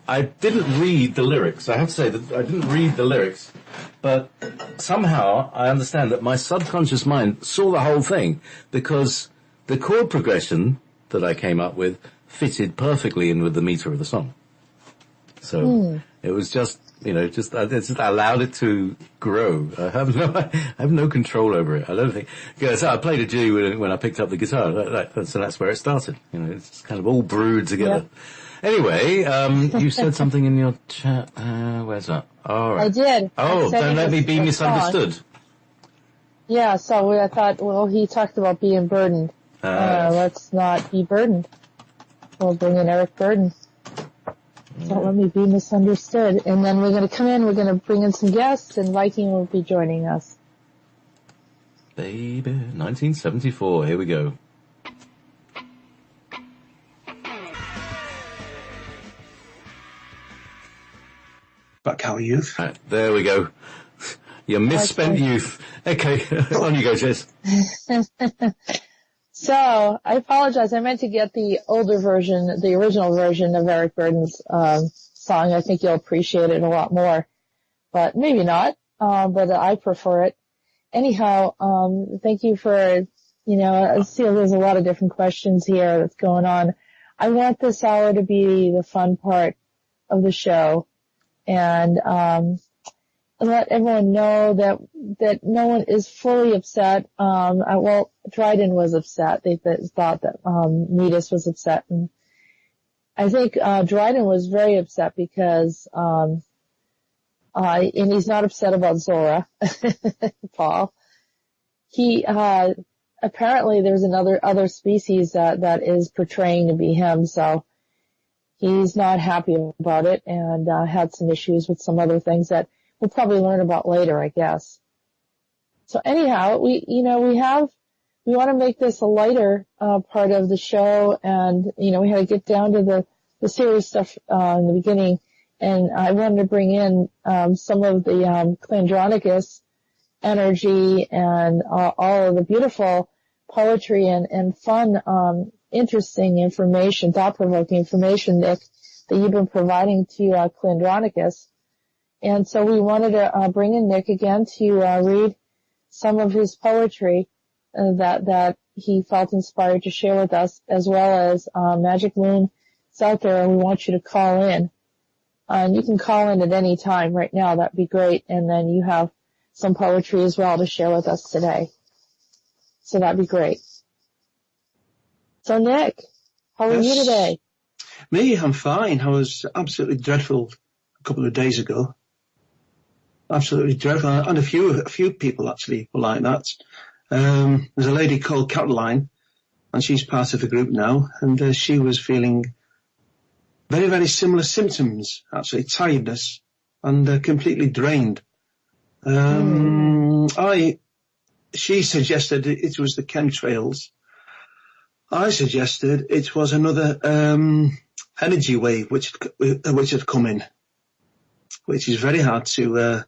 I didn't read the lyrics. I have to say that I didn't read the lyrics, but somehow I understand that my subconscious mind saw the whole thing because the chord progression that I came up with fitted perfectly in with the meter of the song. So it was just, I just allowed it to grow. I have no control over it. I don't think. So I played a G when I picked up the guitar. So that's where it started. It's kind of all brewed together. Yeah. Anyway, you said something in your chat. Where's that? All right. I did. Oh, don't let me be misunderstood. Yeah. So I thought, well, he talked about being burdened. Let's not be burdened. We'll bring in Eric Burden. Don't let me be misunderstood. And then we're going to come in, we're going to bring in some guests, and Viking will be joining us. Baby, 1974, here we go. Back our youth. Right, there we go. Your misspent youth. Okay, on you go, Jess. So, I apologize. I meant to get the older version, the original version of Eric Burden's song. I think you'll appreciate it a lot more. But maybe not. But I prefer it. Anyhow, thank you for, I see there's a lot of different questions here that's going on. I want this hour to be the fun part of the show. And let everyone know that no one is fully upset. Dryden was upset. They thought that Meetis was upset, and I think Dryden was very upset because and he's not upset about Zora, Paul. He apparently there's other species that is portraying to be him, so he's not happy about it, and had some issues with some other things that we'll probably learn about later, I guess. So anyhow, we want to make this a lighter part of the show, and we had to get down to the serious stuff in the beginning, and I wanted to bring in some of the Andronicus energy and all of the beautiful poetry and fun, interesting information, thought-provoking information, Nick, that you've been providing to Andronicus. And so we wanted to bring in Nick again to read some of his poetry that he felt inspired to share with us, as well as Magic Moon. It's out there, and we want you to call in. And you can call in at any time right now. That'd be great. And then you have some poetry as well to share with us today. So that'd be great. So Nick, how are you today? Me, I'm fine. I was absolutely dreadful a couple of days ago. absolutely dreadful. And a few people actually were like that. There's a lady called Caroline, and she's part of the group now, and she was feeling very, very similar symptoms, actually, tiredness and completely drained. She suggested it was the chemtrails. I suggested it was another energy wave which had come in, which is very hard to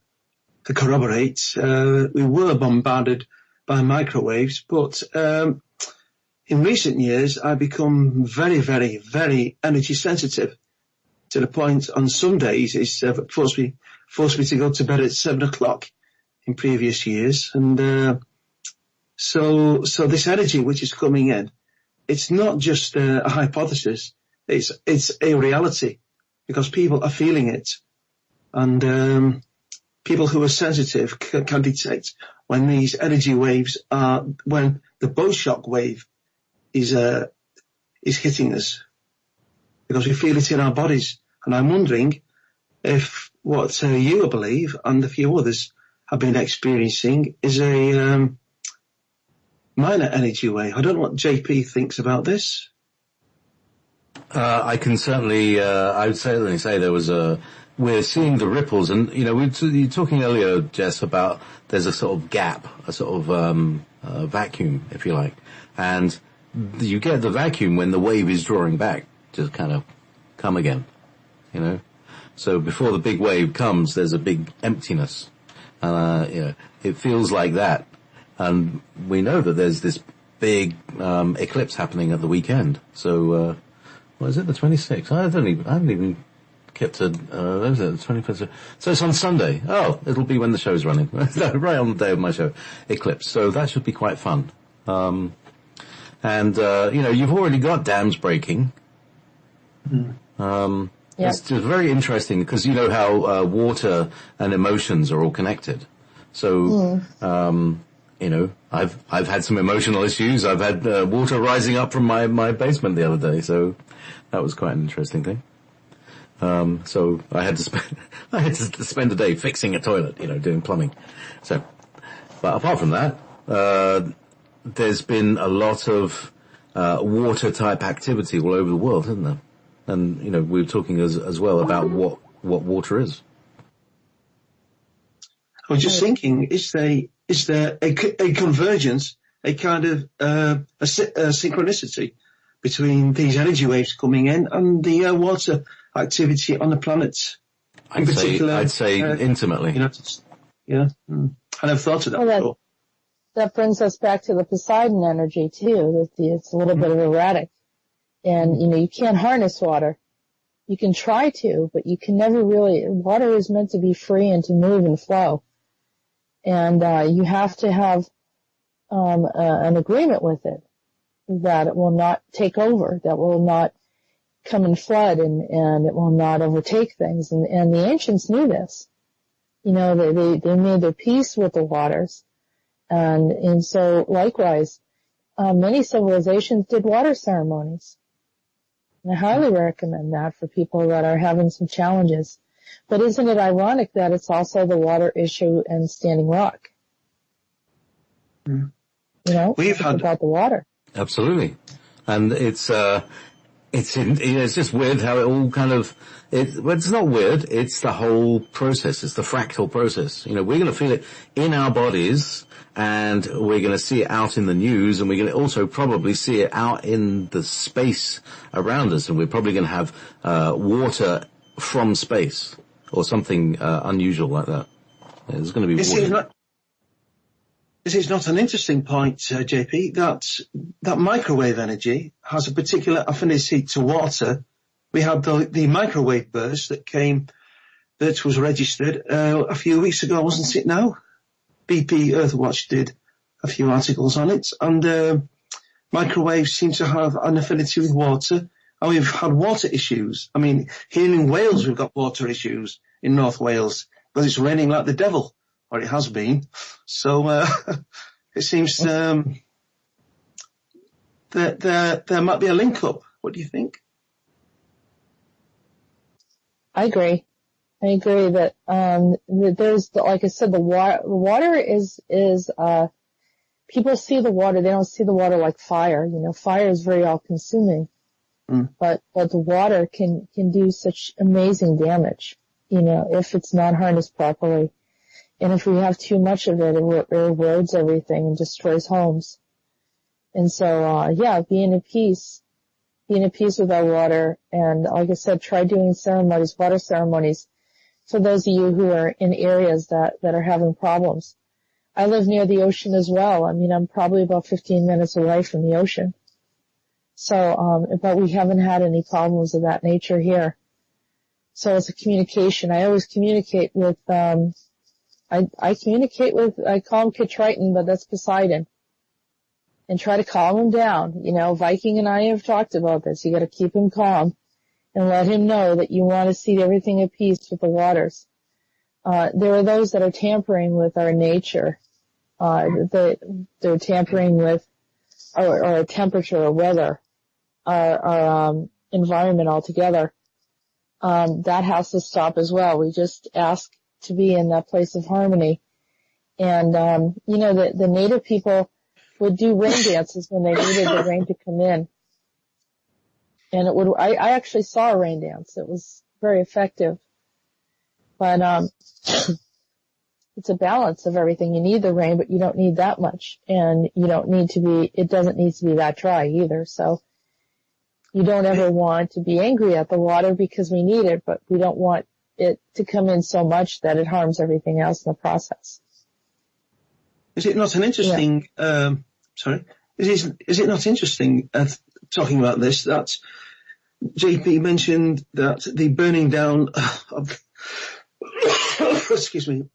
corroborate. We were bombarded by microwaves, but in recent years I've become very, very, very energy sensitive, to the point on some days it's forced me to go to bed at 7 o'clock in previous years. And so this energy which is coming in, it's not just a hypothesis, it's a reality, because people are feeling it. And people who are sensitive can detect when these energy waves are, when the bow shock wave is hitting us, because we feel it in our bodies. And I'm wondering if what you, I believe, and a few others have been experiencing is a minor energy wave. I don't know what JP thinks about this. I would certainly say we're seeing the ripples, and you were talking earlier, Jess, about there's a sort of gap, a sort of vacuum, if you like, and you get the vacuum when the wave is drawing back to kind of come again, So before the big wave comes, there's a big emptiness. It feels like that, and we know that there's this big eclipse happening at the weekend. So, what is it? The 26th? I haven't even kept the 25th. So it's on Sunday. Oh, it'll be when the show's running. Right on the day of my show. Eclipse. So that should be quite fun. You've already got dams breaking. It's just very interesting because you know how water and emotions are all connected. So, I've had some emotional issues. I've had water rising up from my basement the other day, so that was quite an interesting thing. So I had to spend a day fixing a toilet, doing plumbing. So, but apart from that, there's been a lot of water type activity all over the world, isn't there? And we were talking as well about what water is. I was just thinking, is there a convergence, a kind of a synchronicity between these energy waves coming in and the water activity on the planet? I'd say intimately. I never thought of that before. That brings us back to the Poseidon energy too. It's a little bit of erratic, and you can't harness water. You can try to, but you can never really. Water is meant to be free and to move and flow, and you have to have an agreement with it that it will not take over, that will not come and flood, and it will not overtake things. And the ancients knew this. They made their peace with the waters. And so likewise, many civilizations did water ceremonies. And I highly recommend that for people that are having some challenges. But isn't it ironic that it's also the water issue in Standing Rock? We've had about the water. Absolutely. And it's just weird how it all kind of, it's not weird, it's the whole process, it's the fractal process. We're going to feel it in our bodies, and we're going to see it out in the news, and we're going to also probably see it out in the space around us, and we're probably going to have water from space, or something unusual like that. There's going to be water. This is not an interesting point, JP, that microwave energy has a particular affinity to water. We had the microwave burst that was registered a few weeks ago, wasn't it now? BP Earthwatch did a few articles on it, and microwaves seem to have an affinity with water, and we've had water issues. I mean, here in Wales we've got water issues in North Wales because it's raining like the devil. Or it has been. So it seems that there might be a link up. What do you think? I agree. I agree that there's, like I said, the water is people see the water, they don't see the water like fire. You know, fire is very all-consuming. But the water can do such amazing damage, you know, if it's not harnessed properly. And if we have too much of it, it erodes everything and destroys homes. And so, being at peace with our water. And like I said, try doing water ceremonies, for those of you who are in areas that are having problems. I live near the ocean as well. I mean, I'm probably about 15 minutes away from the ocean. So, but we haven't had any problems of that nature here. So it's a communication. I always communicate with, I call him Kid Triton, but that's Poseidon. And try to calm him down. You know, Viking and I have talked about this. You gotta keep him calm and let him know that you want to see everything at peace with the waters. There are those that are tampering with our nature. They're tampering with our temperature or weather, our environment altogether. That has to stop as well. We just ask to be in that place of harmony. And, you know, the native people would do rain dances when they needed the rain to come in. And I actually saw a rain dance. It was very effective. But, it's a balance of everything. You need the rain, but you don't need that much. And it doesn't need to be that dry either. So you don't ever want to be angry at the water because we need it, but we don't want it to come in so much that it harms everything else in the process. Is it not an interesting, is it not interesting, talking about this, that JP mentioned that the burning down of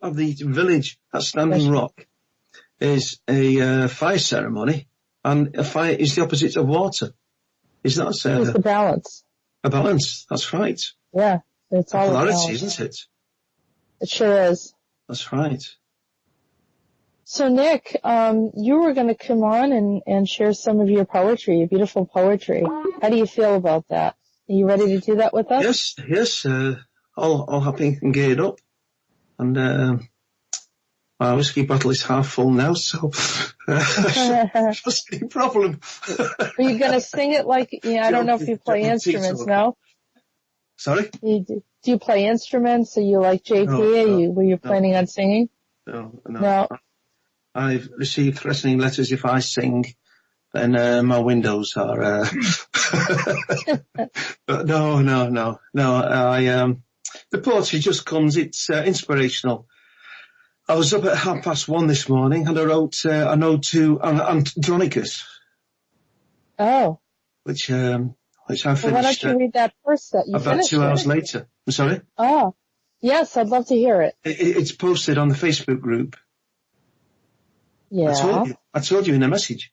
of the village at Standing Rock is a fire ceremony, and a fire is the opposite of water. Is that it's the balance? A balance, that's right. Yeah, it's all polarity, isn't it? It sure is. That's right. So Nick, you were going to come on and share some of your poetry, your beautiful poetry. How do you feel about that? Are you ready to do that with us? Yes, all happy and geared up. And my whiskey bottle is half full now, so that's no problem. Are you going to sing it like, I don't know if you play instruments, no? Sorry? Do you play instruments? Are you like JP? Were you planning on singing? No. I've received threatening letters if I sing, then my windows are... But no. The poetry just comes, it's inspirational. I was up at 1:30 this morning and I wrote a note to Andronicus. Oh. Which I finished. Well, why don't you read that first? About 2 hours later. I'm sorry? Oh. Yes, I'd love to hear it. It's posted on the Facebook group. Yeah. I told you in a message.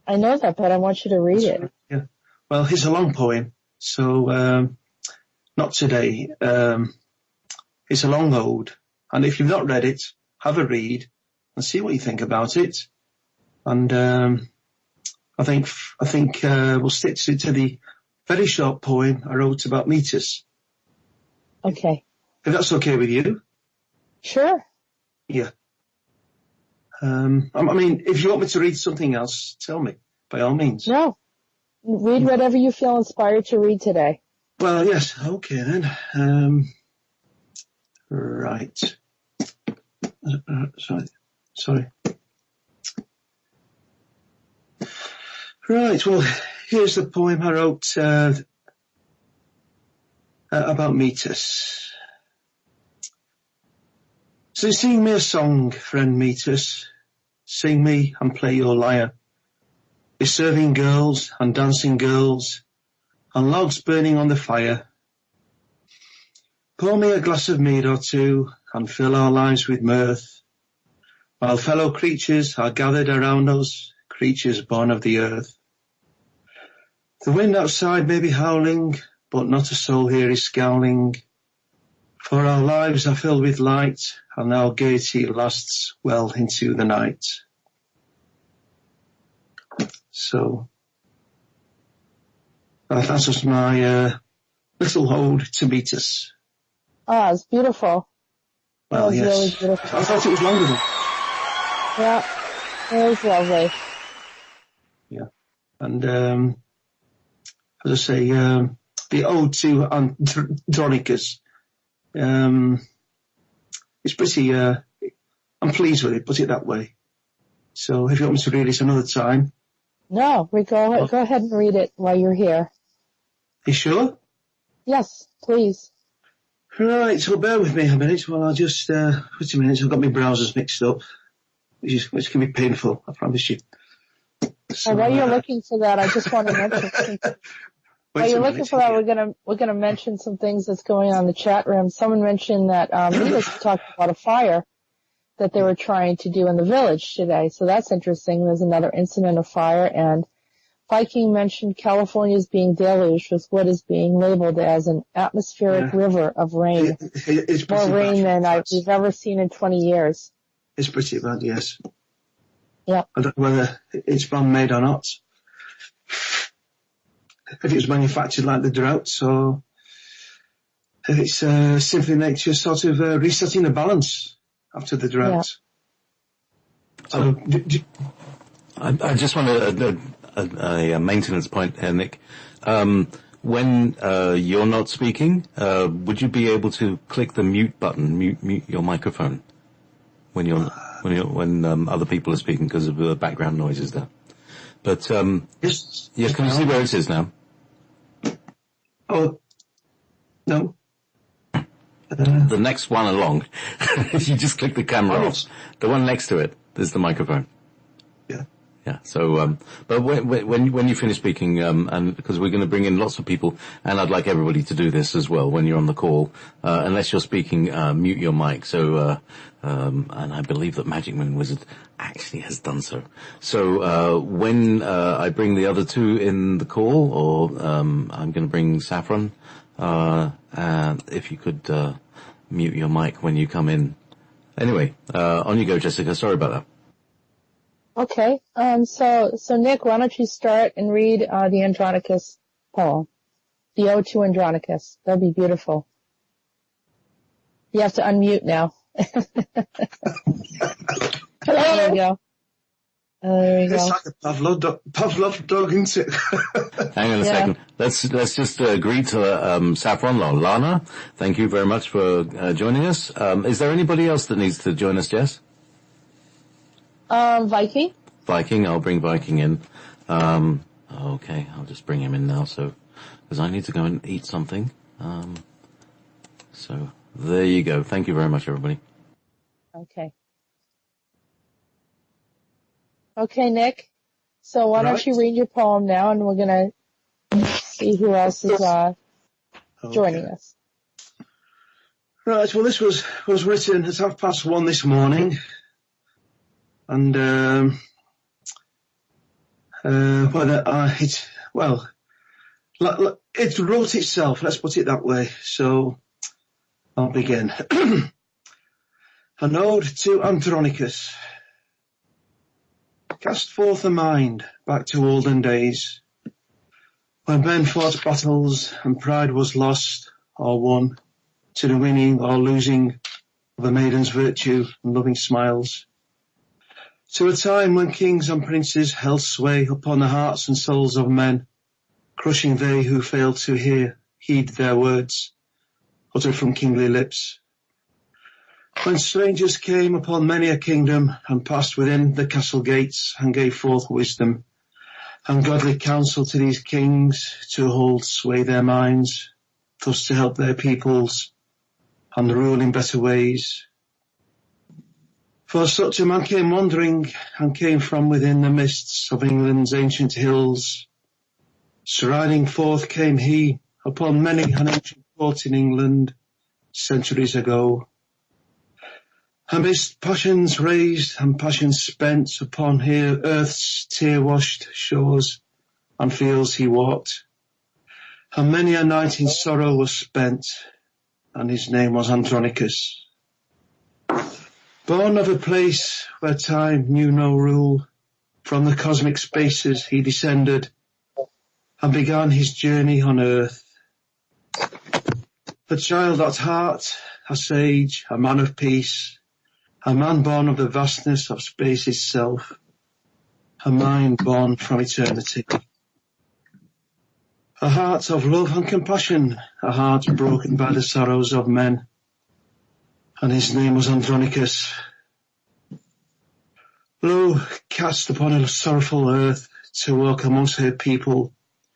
I know that, but I want you to read it. Yeah. Well, here's a long poem, so not today. It's a long ode, and if you've not read it, have a read and see what you think about it. And I think we'll stick to the very short poem I wrote about Meetis. Okay. If that's okay with you. Sure. Yeah. I mean, if you want me to read something else, tell me, by all means. No. Read whatever you feel inspired to read today. Well, yes. Okay, then. Right. Sorry. Right, well, here's the poem I wrote about Meetis. So sing me a song, friend Meetis. Sing me and play your lyre. Be serving girls and dancing girls and logs burning on the fire. Pour me a glass of mead or two and fill our lives with mirth, while fellow creatures are gathered around us, creatures born of the earth. The wind outside may be howling, but not a soul here is scowling, for our lives are filled with light, and our gaiety lasts well into the night. So, that's just my little ode to Meetis. Oh, it's beautiful. Well, was yes. really beautiful. I thought it was longer than. Yeah, it was lovely. Yeah. And, as I say, the ode to Andronicus, it's pretty, I'm pleased with it, put it that way. So if you want me to read it another time. No, go ahead and read it while you're here. You sure? Yes, please. Right, so bear with me a minute while I just, wait a minute, I've got my browsers mixed up, which can be painful, I promise you. So, while you're looking for that, I just want to mention while you're looking for that, we're gonna mention some things that's going on in the chat room. Someone mentioned that, Meetis talked about a fire that they were trying to do in the village today. So that's interesting. There's another incident of fire, and Viking mentioned California is being deluged with what is being labeled as an atmospheric river of rain. It's more rain than we've ever seen in 20 years. It's pretty bad, yes. Yeah. I don't know whether it's man-made or not. If it was manufactured like the drought, or if it's simply nature sort of resetting the balance after the drought. Yeah. So, I just want a maintenance point, Nick. When you're not speaking, would you be able to click the mute button, mute your microphone when other people are speaking because of the background noises there? But yes, yeah, can you see where it is now? Oh, no. The next one along, you just click the camera off. The one next to it, there's the microphone. Yeah. Yeah. So, but when you finish speaking, and because we're going to bring in lots of people, and I'd like everybody to do this as well when you're on the call, unless you're speaking, mute your mic. So, and I believe that Magic Moon Wizard actually has done so. So, when I bring the other two in the call, or I'm going to bring Saffron, and if you could mute your mic when you come in. Anyway, on you go, Jessica. Sorry about that. Okay. So Nick, why don't you start and read the Andronicus poem, the Ode to Andronicus? That'd be beautiful. You have to unmute now. There you go. There you go. It's like a Pavlov dog, isn't it? Hang on a second. Let's just greet Saffron or Lana. Thank you very much for joining us. Is there anybody else that needs to join us, Jess? Viking. Viking, I'll bring Viking in. Okay, I'll just bring him in now, because I need to go and eat something. So there you go. Thank you very much, everybody. Okay. Okay, Nick. So why don't you read your poem now, and we're gonna see who else is joining us. Right. Well, this was written at 1:30 this morning, and it wrote itself. Let's put it that way. So I'll begin. An ode to Andronicus. Cast forth a mind back to olden days, when men fought battles and pride was lost or won, to the winning or losing of a maiden's virtue and loving smiles. To a time when kings and princes held sway upon the hearts and souls of men, crushing they who failed to heed their words, uttered from kingly lips. When strangers came upon many a kingdom and passed within the castle gates and gave forth wisdom and godly counsel to these kings to hold sway their minds, thus to help their peoples and rule in better ways. For such a man came wandering and came from within the mists of England's ancient hills. Striding forth came he upon many an ancient court in England centuries ago. Amidst passions raised and passions spent upon here earth's tear-washed shores and fields he walked, and many a night in sorrow was spent, and his name was Andronicus. Born of a place where time knew no rule, from the cosmic spaces he descended, and began his journey on earth. A child at heart, a sage, a man of peace, a man born of the vastness of space itself, a mind born from eternity. A heart of love and compassion, a heart broken by the sorrows of men. And his name was Andronicus. Lo, cast upon a sorrowful earth to walk amongst her people.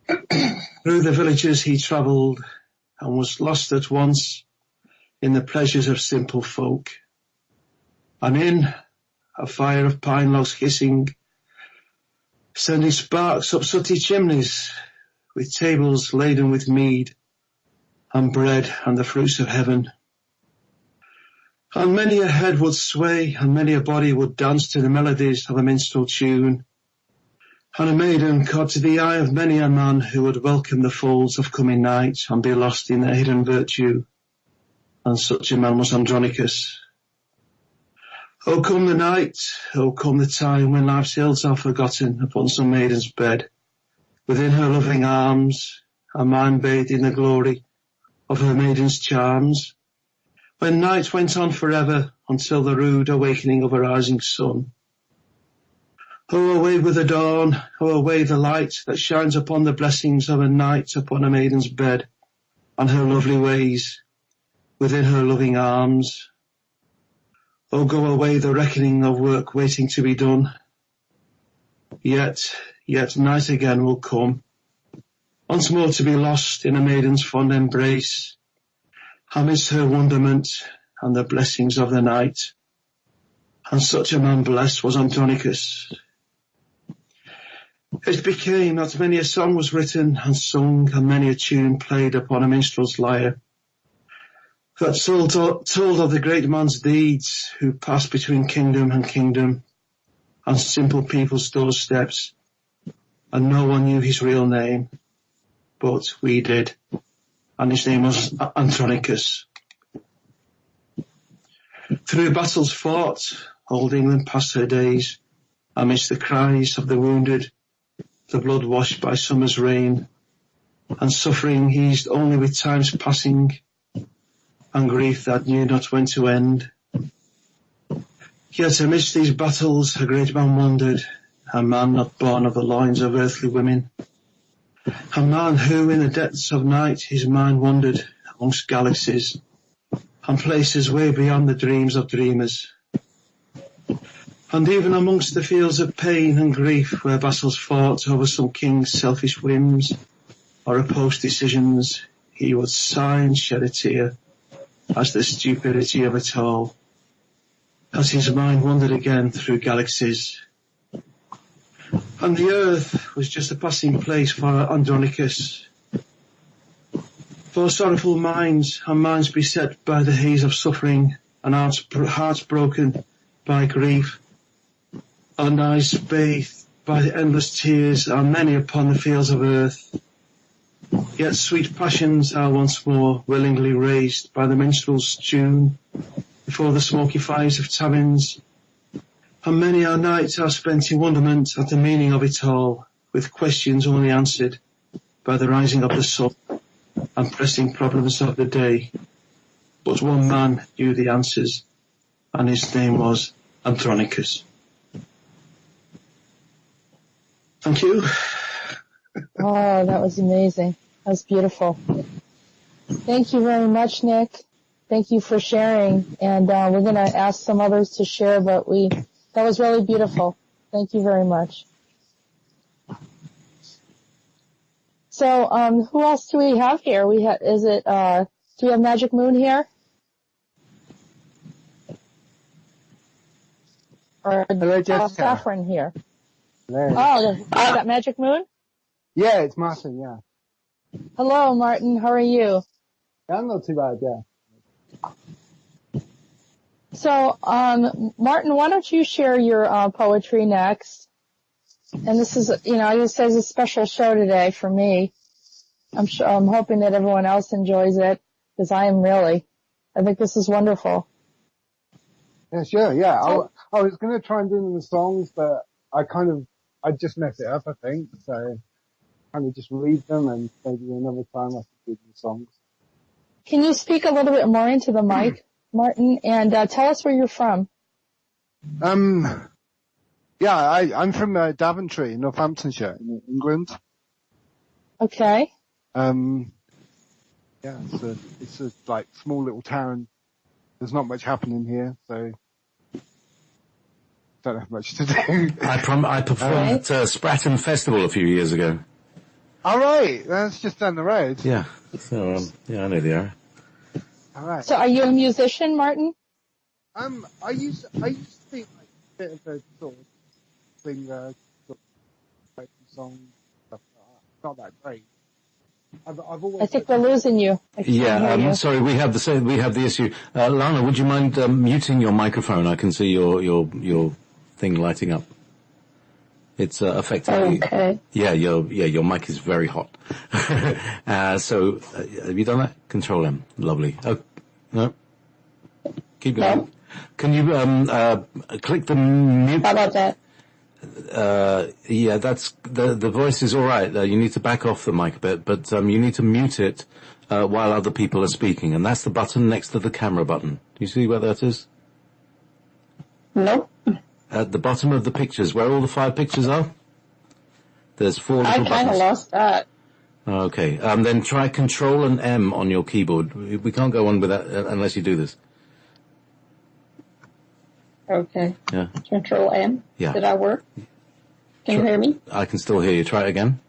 Through the villages he travelled, and was lost at once in the pleasures of simple folk. And in a fire of pine logs hissing, sending sparks up sooty chimneys, with tables laden with mead, and bread and the fruits of heaven. And many a head would sway, and many a body would dance to the melodies of a minstrel tune. And a maiden caught to the eye of many a man who would welcome the folds of coming night and be lost in their hidden virtue. And such a man was Andronicus. O come the night, O come the time when life's ills are forgotten upon some maiden's bed, within her loving arms, a mind bathed in the glory of her maiden's charms, when night went on forever until the rude awakening of a rising sun. Oh, away with the dawn, oh, away the light that shines upon the blessings of a night upon a maiden's bed, and her lovely ways within her loving arms. Oh, go away the reckoning of work waiting to be done. Yet night again will come, once more to be lost in a maiden's fond embrace, amidst her wonderment and the blessings of the night. And such a man blessed was Andronicus. It became that many a song was written and sung, and many a tune played upon a minstrel's lyre, that told of the great man's deeds, who passed between kingdom and kingdom, and simple people's doorsteps, and no one knew his real name, but we did, and his name was Andronicus. Through battles fought, old England passed her days, amidst the cries of the wounded, the blood washed by summer's rain, and suffering eased only with time's passing, and grief that knew not when to end. Yet amidst these battles a great man wandered, a man not born of the loins of earthly women, a man who in the depths of night his mind wandered amongst galaxies, and places way beyond the dreams of dreamers. And even amongst the fields of pain and grief, where battles fought over some king's selfish whims or opposed decisions, he would sigh and shed a tear as the stupidity of it all, as his mind wandered again through galaxies. And the earth was just a passing place for Andronicus, for sorrowful minds and minds beset by the haze of suffering, and hearts broken by grief, and eyes bathed by the endless tears are many upon the fields of earth. Yet sweet passions are once more willingly raised by the minstrel's tune before the smoky fires of taverns, and many a night are spent in wonderment at the meaning of it all, with questions only answered by the rising of the sun and pressing problems of the day. But one man knew the answers, and his name was Andronicus. Thank you. Oh, that was amazing. That was beautiful. Thank you very much, Nick. Thank you for sharing. And we're going to ask some others to share, but that was really beautiful. Thank you very much. So, who else do we have here? Do we have Magic Moon here? Or Saffron here? Hello. Oh, is that Magic Moon? Yeah, it's Martin, yeah. Hello, Martin. How are you? Yeah, I'm not too bad, yeah. So, Martin, why don't you share your poetry next? And this is, this is a special show today for me. I'm hoping that everyone else enjoys it, because I think this is wonderful. Yeah, sure, yeah. I was going to try and do the songs, but I just messed it up, I think. So, kind of just read them, and maybe another time I could do the songs. Can you speak a little bit more into the mic, Martin, and tell us where you're from? Yeah, I'm from Daventry, Northamptonshire, in England. Okay. Yeah, it's a like small little town. There's not much happening here, so don't have much to do. I performed at Spratton Festival a few years ago. All right, that's just down the road. Yeah. So, yeah, I know the area. All right. So are you a musician, Martin? I used to be like a bit of a sort of singer, sort of writing songs, stuff like that. Not that great. I've always. I think we're losing you. I can't hear you. Sorry, we have the issue. Lana, would you mind muting your microphone? I can see your thing lighting up. It's affecting. Okay. Your mic is very hot. So have you done that? Control M. Lovely. Oh, no. Keep going. No. Can you click the mute? How about that? Yeah, that's the voice is all right. You need to back off the mic a bit, but you need to mute it while other people are speaking, and that's the button next to the camera button. Do you see where that is? Nope. At the bottom of the pictures, where all the 5 pictures are, there's 4 little buttons. I kind of lost that. Okay, then try Control and M on your keyboard. We can't go on with that unless you do this. Okay. Yeah. Control M. Yeah. Did that work? Can you hear me? I can still hear you. Try it again.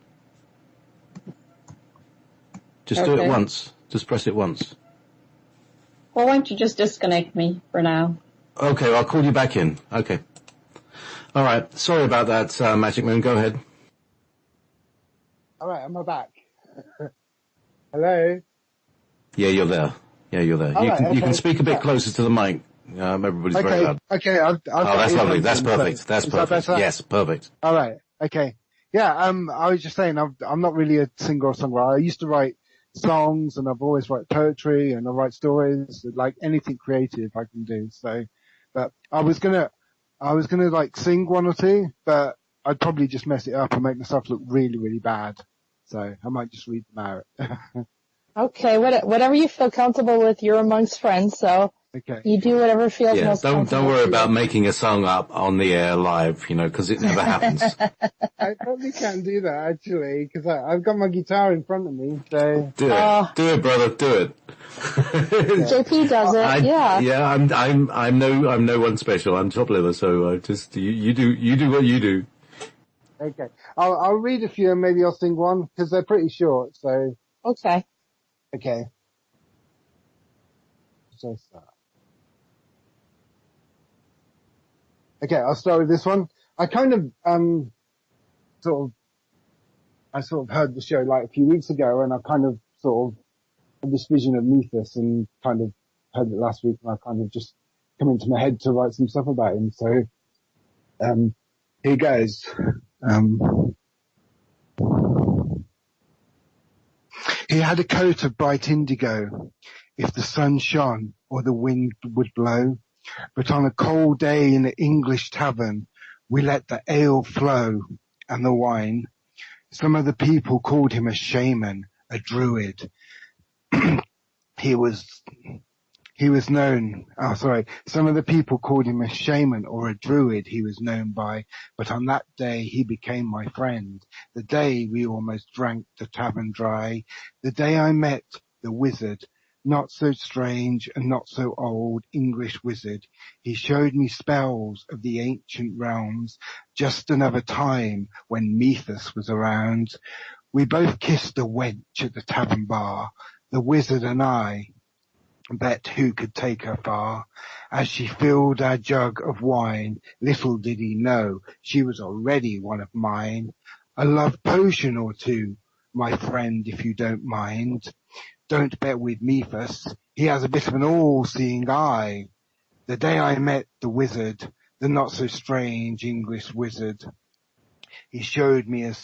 Just do it once. Just press it once. Well, why don't you just disconnect me for now? Okay, I'll call you back in. Okay. All right. Sorry about that, Magic Moon. Go ahead. All right, am I back? Hello. Yeah, you're there. You can speak a bit closer to the mic. Everybody's very loud. Okay. I've that's lovely. That's perfect. That's perfect. Yes, perfect. All right. Okay. Yeah. I was just saying, I'm not really a singer or songwriter. I used to write songs, and I've always write poetry, and I write stories, like anything creative I can do. So, but I was gonna like sing one or two, but I'd probably just mess it up and make myself look really, really bad. So I might just read them out. Okay, whatever you feel comfortable with, you're amongst friends, so okay. You do whatever feels most comfortable. Don't worry about making a song up on the air live, because it never happens. I probably can't do that actually, because I've got my guitar in front of me. So do it, brother, do it. JP does it, yeah. Yeah, I'm no one special. I'm top liver, so just you do what you do. Okay, I'll read a few and maybe I'll sing one because they're pretty short. So okay. So start. Okay, I'll start with this one. I kind of sort of heard the show like a few weeks ago, and I kind of sort of had this vision of Meetis, and kind of heard it last week, and I kind of just come into my head to write some stuff about him. So here goes. He had a coat of bright indigo, if the sun shone or the wind would blow. But on a cold day in an English tavern, we let the ale flow and the wine. Some of the people called him a shaman, a druid. Some of the people called him a shaman or a druid he was known by, but on that day he became my friend. The day we almost drank the tavern dry. The day I met the wizard, not so strange and not so old, English wizard. He showed me spells of the ancient realms, just another time when Meetis was around. We both kissed a wench at the tavern bar, the wizard and I. Bet who could take her far. As she filled our jug of wine, little did he know she was already one of mine. A love potion or two, my friend, if you don't mind. Don't bet with Meetis, he has a bit of an all-seeing eye. The day I met the wizard, the not-so-strange English wizard, he showed me the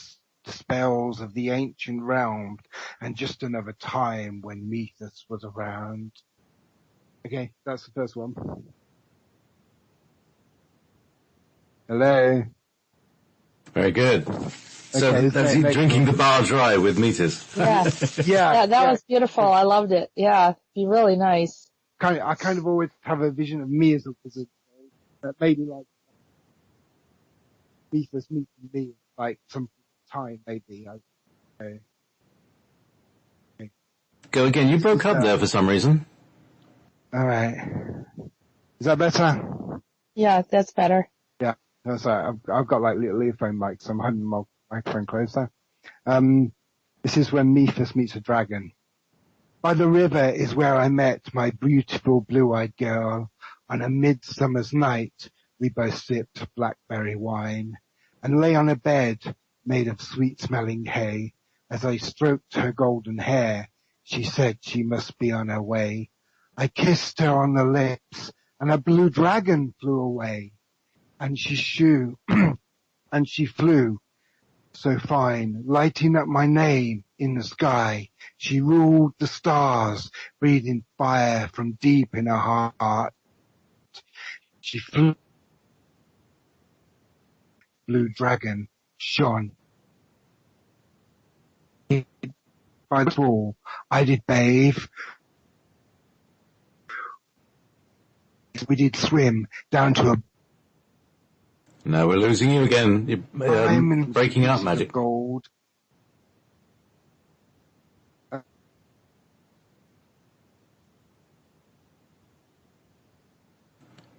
spells of the ancient realms, and just another time when Meetis was around. Okay, that's the first one. Hello. Very good. So Okay, that's he drinking the bar dry with Meetis. Yeah. Yeah, that was beautiful. I loved it. Yeah, be really nice. I kind of always have a vision of me as a wizard. Maybe like Meetis meeting me, like some time maybe. Go again. You broke up there for some reason. All right. Is that better? Yeah, that's better. Yeah. That's right. I've got like little earphone mics, so I'm holding my microphone closer. This is when Meetis meets a dragon. By the river is where I met my beautiful blue-eyed girl. On a midsummer's night, we both sipped blackberry wine and lay on a bed made of sweet-smelling hay. As I stroked her golden hair, she said she must be on her way. I kissed her on the lips, and a blue dragon flew away. And she and she flew so fine, lighting up my name in the sky. She ruled the stars, breathing fire from deep in her heart. She flew. Blue dragon shone. By the fall, I did bathe. We did swim down to a No, we're losing you again. You're breaking up, Magic. Gold.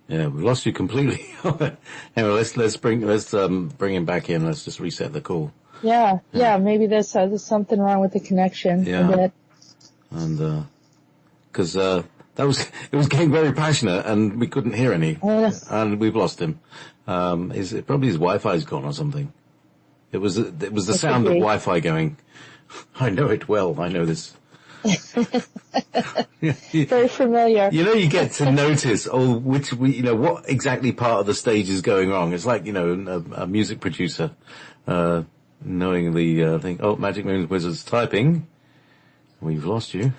Yeah, we lost you completely. Anyway, let's bring him back in. Let's just reset the call. Yeah, maybe there's something wrong with the connection. Yeah. And, cause, it was getting very passionate and we couldn't hear any. And we've lost him. Probably his Wi-Fi's gone or something. It was the sound of Wi-Fi going. I know it well. I know this. Very familiar. You get to notice, what exactly part of the stage is going wrong. It's like, a music producer, knowing the thing. Oh, Magic Moon's Wizard's typing. We've lost you.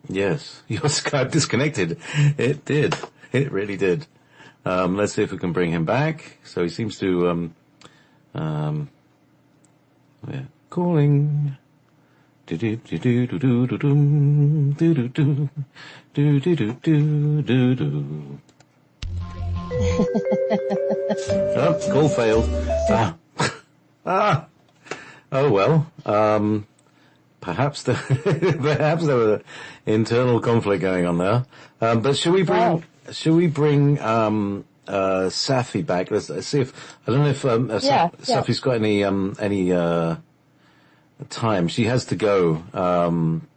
Yes, your Skype disconnected. It did. It really did. Let's see if we can bring him back. So he seems to, calling. Do do do do do do do do do do do do do do do do. Oh, call failed. Oh well. Perhaps there was internal conflict going on there. But should we bring Safi back? Let's see if I don't know if Safi's got any time. She has to go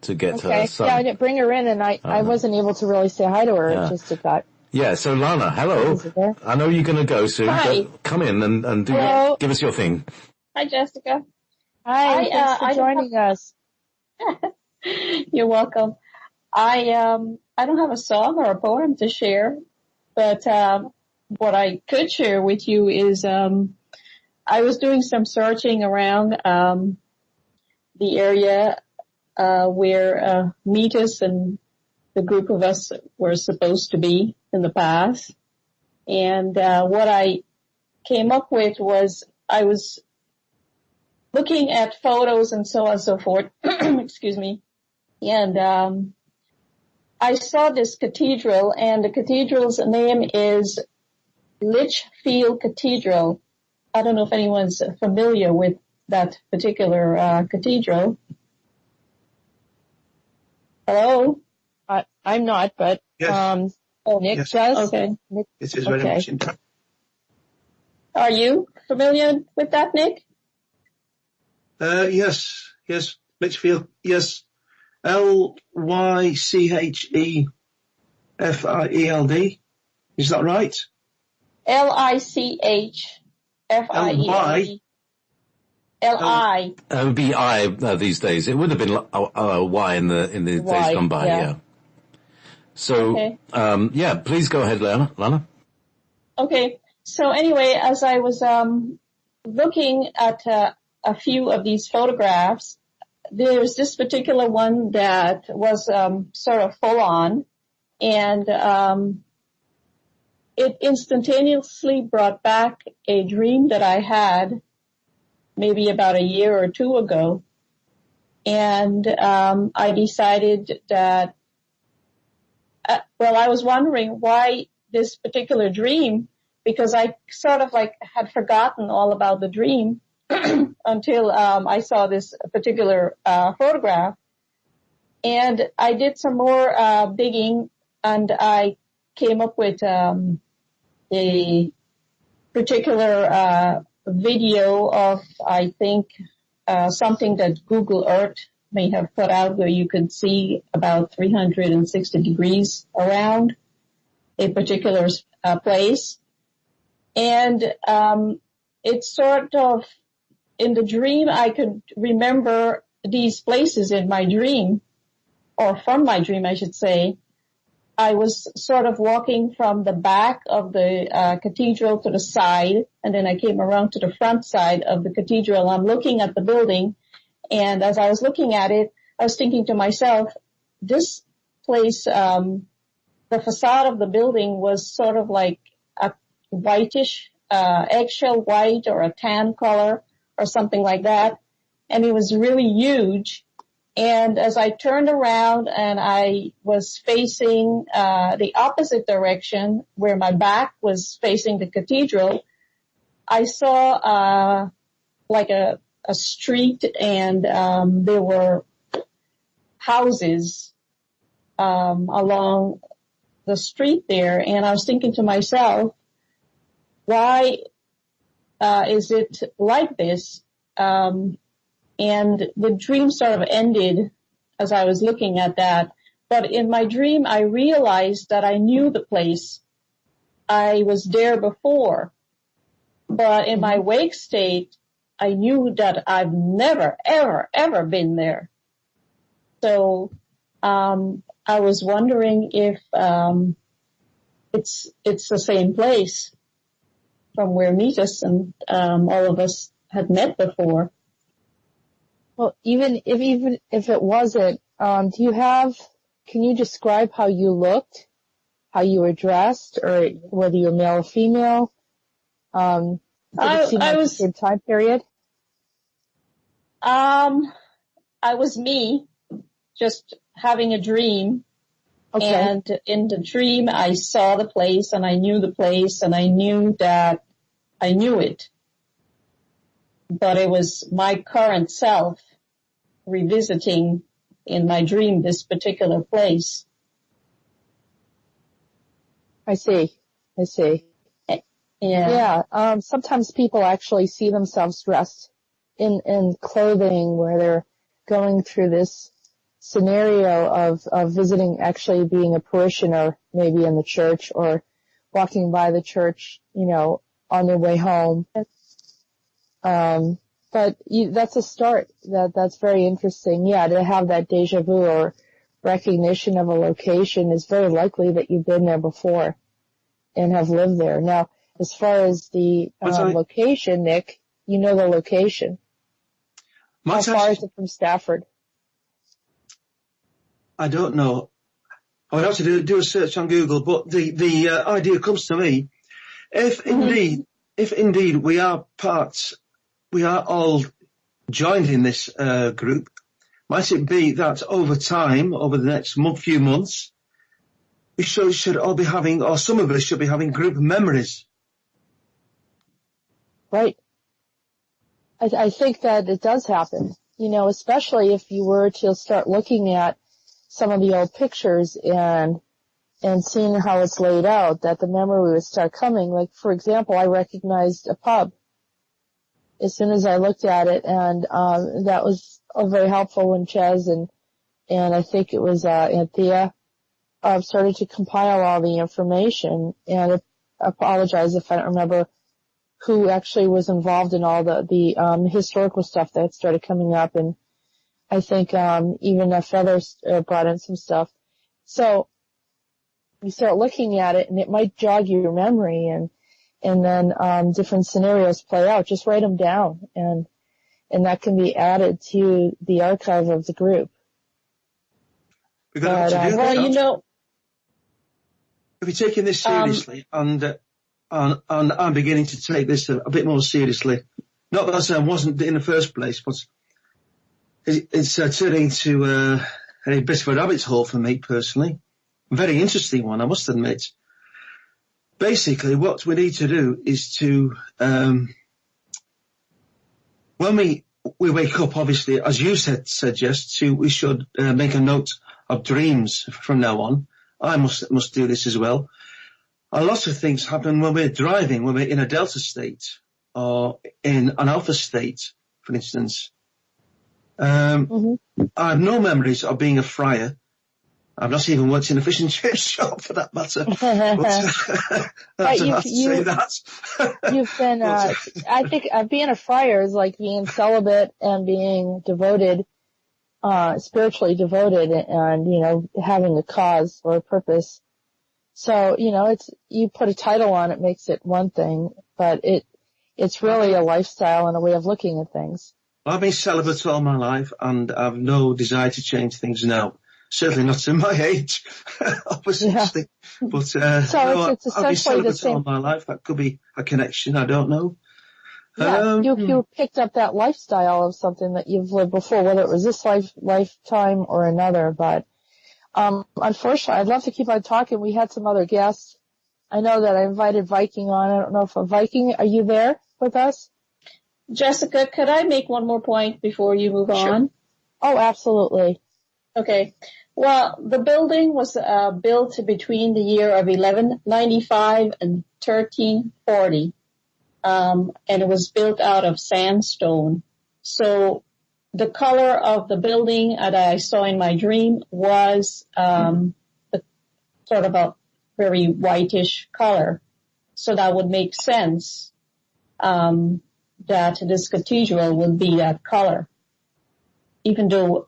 to get her son. Yeah, I didn't bring her in, and I wasn't able to really say hi to her. Yeah. It just got. Yeah, so Lana, hello. I know you're going to go soon. Hi. Come in and give us your thing. Hi, Jessica. Hi, thanks for joining us. You're welcome. I don't have a song or a poem to share, but what I could share with you is I was doing some searching around the area where Meetis and the group of us were supposed to be in the past. And what I came up with was I was looking at photos and so on and so forth. Excuse me. And I saw this cathedral, and the cathedral's name is Lichfield Cathedral. I don't know if anyone's familiar with that particular cathedral. Hello? I'm not, but Yes. Nick Yes. does. Okay. Nick, It is very much in time. Are you familiar with that, Nick? Yes. Litchfield, yes. Lychefield. Is that right? Lichfield. Li. It would be I these days. It would have been Y in the days gone by. Yeah. So, Okay. please go ahead, Lana. Okay. So anyway, as I was looking at a few of these photographs, there was this particular one that was sort of full on, and it instantaneously brought back a dream that I had maybe about a year or two ago. And I decided that, I was wondering why this particular dream, because I sort of like had forgotten all about the dream until I saw this particular photograph. And I did some more digging, and I came up with a particular video of, I think, something that Google Earth may have put out, where you could see about 360 degrees around a particular place. And it's sort of, in the dream, I could remember these places in my dream, or from my dream, I should say. I was sort of walking from the back of the cathedral to the side, and then I came around to the front side of the cathedral. I'm looking at the building, and as I was looking at it, I was thinking to myself, this place, the facade of the building was sort of like a whitish, eggshell white or a tan color or something like that, and it was really huge. And as I turned around and I was facing the opposite direction, where my back was facing the cathedral, I saw like a street, and there were houses along the street there. And I was thinking to myself, why is it like this? And the dream sort of ended as I was looking at that. But in my dream, I realized that I knew the place. I was there before. But in my wake state, I knew that I've never, ever, ever been there. So I was wondering if it's the same place from where Meetis and all of us had met before. Well, even if it wasn't, can you describe how you looked, how you were dressed, or whether you're male or female? Did it seem like the same time period? I was me, just having a dream. Okay. And in the dream, I saw the place, and I knew the place, and I knew that I knew it. But it was my current self revisiting in my dream this particular place. I see. Yeah. Sometimes people actually see themselves dressed in clothing where they're going through this scenario of visiting, actually being a parishioner, maybe in the church, or walking by the church, on their way home. But that's a start. That's very interesting. Yeah, to have that deja vu or recognition of a location is very likely that you've been there before and have lived there. Now, as far as the location, Nick, you know the location. How far is it from Stafford? I don't know. I would have to do a search on Google, but the idea comes to me. If indeed we are all joined in this group, might it be that over time, over the next few months, we should all be having, or some of us should be having, group memories? Right. I think that it does happen, especially if you were to start looking at some of the old pictures and seeing how it's laid out, that the memory would start coming. Like, for example, I recognized a pub as soon as I looked at it, and that was very helpful when Chaz and I think it was Anthea started to compile all the information. And I apologize if I don't remember who actually was involved in all the historical stuff that started coming up, and I think even Feathers brought in some stuff. So you start looking at it, and it might jog your memory, and then different scenarios play out. Just write them down, and that can be added to the archive of the group. We're going to have to do that. if you're taking this seriously, and I'm beginning to take this a bit more seriously, not that I wasn't in the first place, but it's turning into a bit of a rabbit hole for me personally. A very interesting one, I must admit. Basically, what we need to do is to, when we wake up, obviously, as you suggest, we should make a note of dreams from now on. I must do this as well. A lot of things happen when we're driving, when we're in a delta state or in an alpha state, for instance. I have no memories of being a fryer. I've not even worked in a fish and chip shop, for that matter. But you've been, I think being a friar is like being celibate and being devoted, spiritually devoted, and, you know, having a cause or a purpose. So, you know, you put a title on it makes it one thing, but it's really a lifestyle and a way of looking at things. I've been celibate all my life, and I've no desire to change things now. Certainly not to my age, obviously. Yeah. But so it's essentially the same. All my life, that could be a connection. I don't know. Yeah, you picked up that lifestyle of something that you've lived before, whether it was this lifetime or another. But unfortunately, I'd love to keep on talking. We had some other guests. I know that I invited Viking on. I don't know if Viking, are you there with us? Jessica, could I make one more point before you move on? Oh, absolutely. Okay. Well, the building was built between the year of 1195 and 1340, and it was built out of sandstone. So the color of the building that I saw in my dream was sort of a very whitish color. So that would make sense that this cathedral would be that color, even though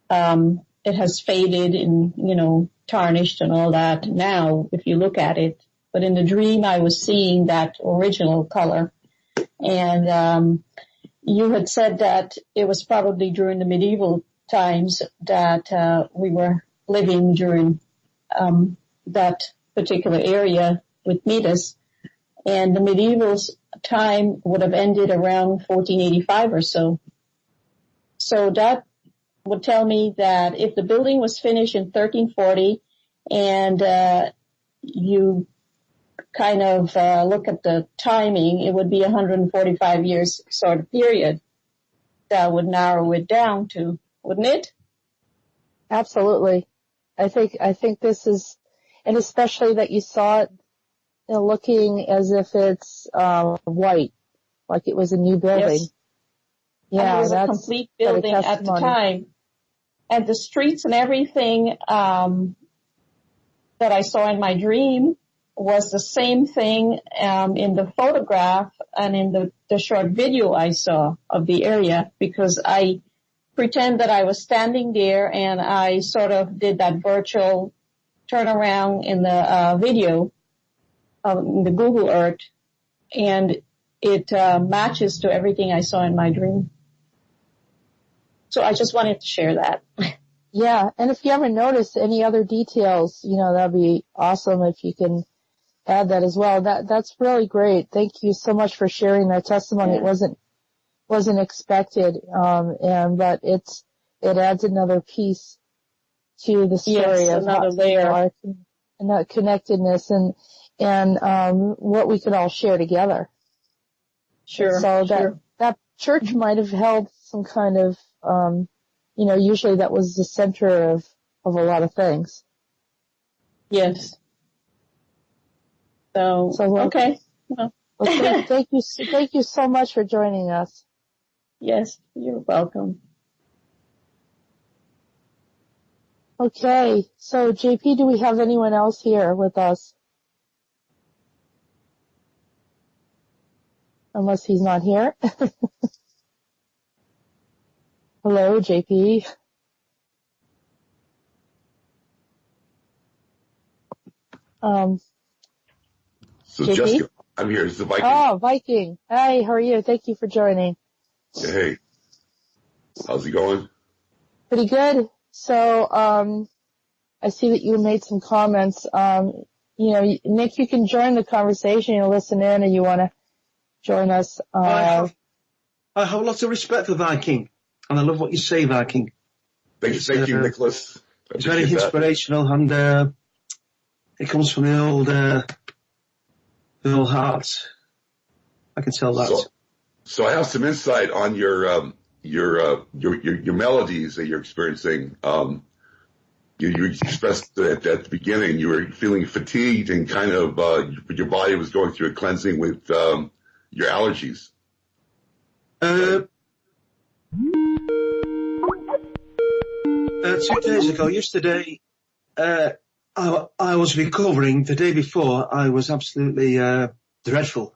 it has faded and, you know, tarnished and all that now, if you look at it. But in the dream, I was seeing that original color. And you had said that it was probably during the medieval times that we were living during that particular area with Meetis. And the medieval time would have ended around 1485 or so. So that would tell me that if the building was finished in 1340 and you kind of look at the timing, it would be 145 years sort of period. That would narrow it down to, wouldn't it? Absolutely. I think this is, and especially that you saw it, you know, looking as if it's white, like it was a new building. Yes. Yeah, and it was a complete building at the time. And the streets and everything that I saw in my dream was the same thing in the photograph and in the short video I saw of the area, because I pretend that I was standing there and I sort of did that virtual turnaround in the video in the Google Earth, and it matches to everything I saw in my dream. So I just wanted to share that. Yeah, and if you ever notice any other details, you know, that'd be awesome if you can add that as well. That's really great. Thank you so much for sharing that testimony. Yeah. It wasn't expected, but it adds another piece to the story. Yes, of another layer. And that connectedness and what we could all share together. Sure. So that church might have held some kind of, you know, usually that was the center of a lot of things. Yes. So okay. Well, thank you so much for joining us. Yes, you're welcome. Okay, so JP, do we have anyone else here with us? Unless he's not here. Hello, JP. So JP? Jessica, I'm here. This is the Viking. Oh, Viking. Hi, how are you? Thank you for joining. Hey, how's it going? Pretty good. So, I see that you made some comments. Nick, you can join the conversation. You listen in, and you want to join us. I have lots of respect for Viking, and I love what you say, Viking. Thank you, Nicholas. It's very inspirational, and it comes from the old heart. I can tell that. So I have some insight on your melodies that you're experiencing. You expressed at the beginning you were feeling fatigued and kind of your body was going through a cleansing with your allergies. 2 days ago, yesterday, I was recovering. The day before, I was absolutely dreadful.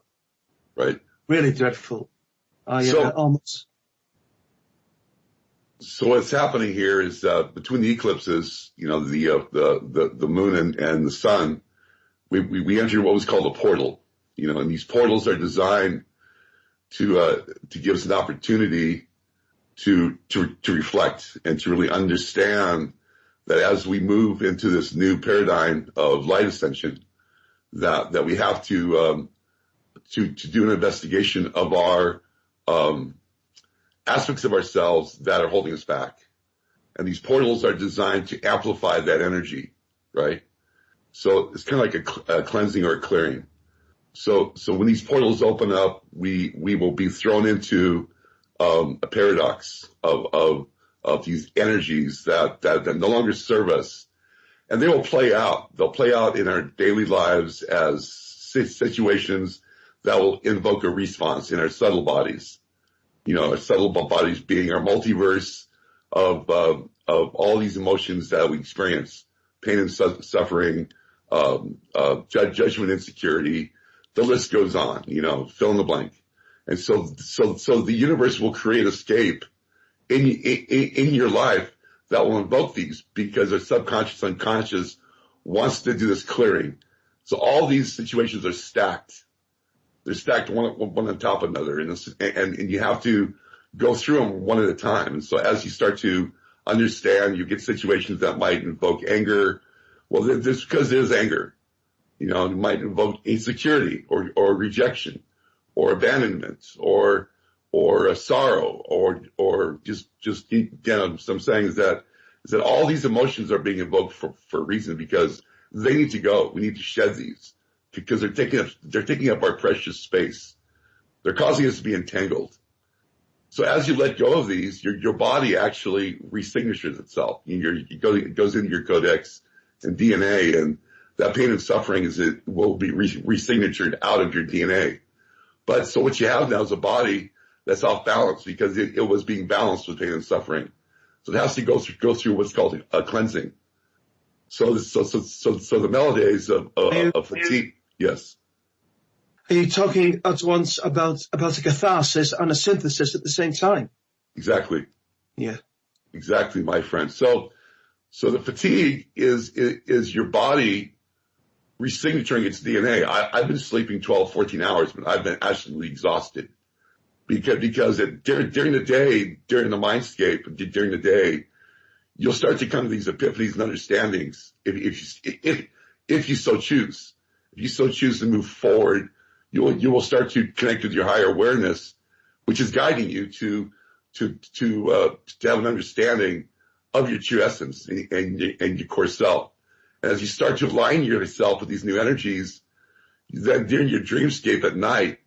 Right. Really dreadful. Almost. So what's happening here is between the eclipses, the moon and the sun, we enter what was called a portal. And these portals are designed to give us an opportunity to reflect and to really understand that as we move into this new paradigm of light ascension, that we have to do an investigation of our aspects of ourselves that are holding us back. And these portals are designed to amplify that energy, right? So it's kind of like a cleansing or a clearing. So when these portals open up, we will be thrown into a paradox of these energies that no longer serve us. And they will play out. They'll play out in our daily lives as situations that will invoke a response in our subtle bodies. Our subtle bodies being our multiverse of all these emotions that we experience, pain and suffering, judgment, insecurity. The list goes on, fill in the blank. And so the universe will create escape in your life that will invoke these because our subconscious, unconscious wants to do this clearing. So all these situations are stacked. They're stacked one on top of another, and you have to go through them one at a time. And so as you start to understand, you get situations that might invoke anger. Well, this because there's anger. It might invoke insecurity or rejection or abandonment or a sorrow or just some saying is that all these emotions are being invoked for a reason because they need to go. We need to shed these. Because they're taking up our precious space. They're causing us to be entangled. So as you let go of these, your body actually resignatures itself. It goes into your codex and DNA, and that pain and suffering will be resignatured out of your DNA. But so what you have now is a body that's off balance because it was being balanced with pain and suffering. So it has to go through what's called a cleansing. So the melodies of fatigue. Yes. Are you talking at once about a catharsis and a synthesis at the same time? Exactly. Yeah. Exactly, my friend. So the fatigue is your body resignaturing its DNA. I've been sleeping 12, 14 hours, but I've been absolutely exhausted because during the day, during the mindscape, during the day, you'll start to come to these epiphanies and understandings if you so choose. If you so choose to move forward, you will start to connect with your higher awareness, which is guiding you to have an understanding of your true essence and your core self. And as you start to align yourself with these new energies, then during your dreamscape at night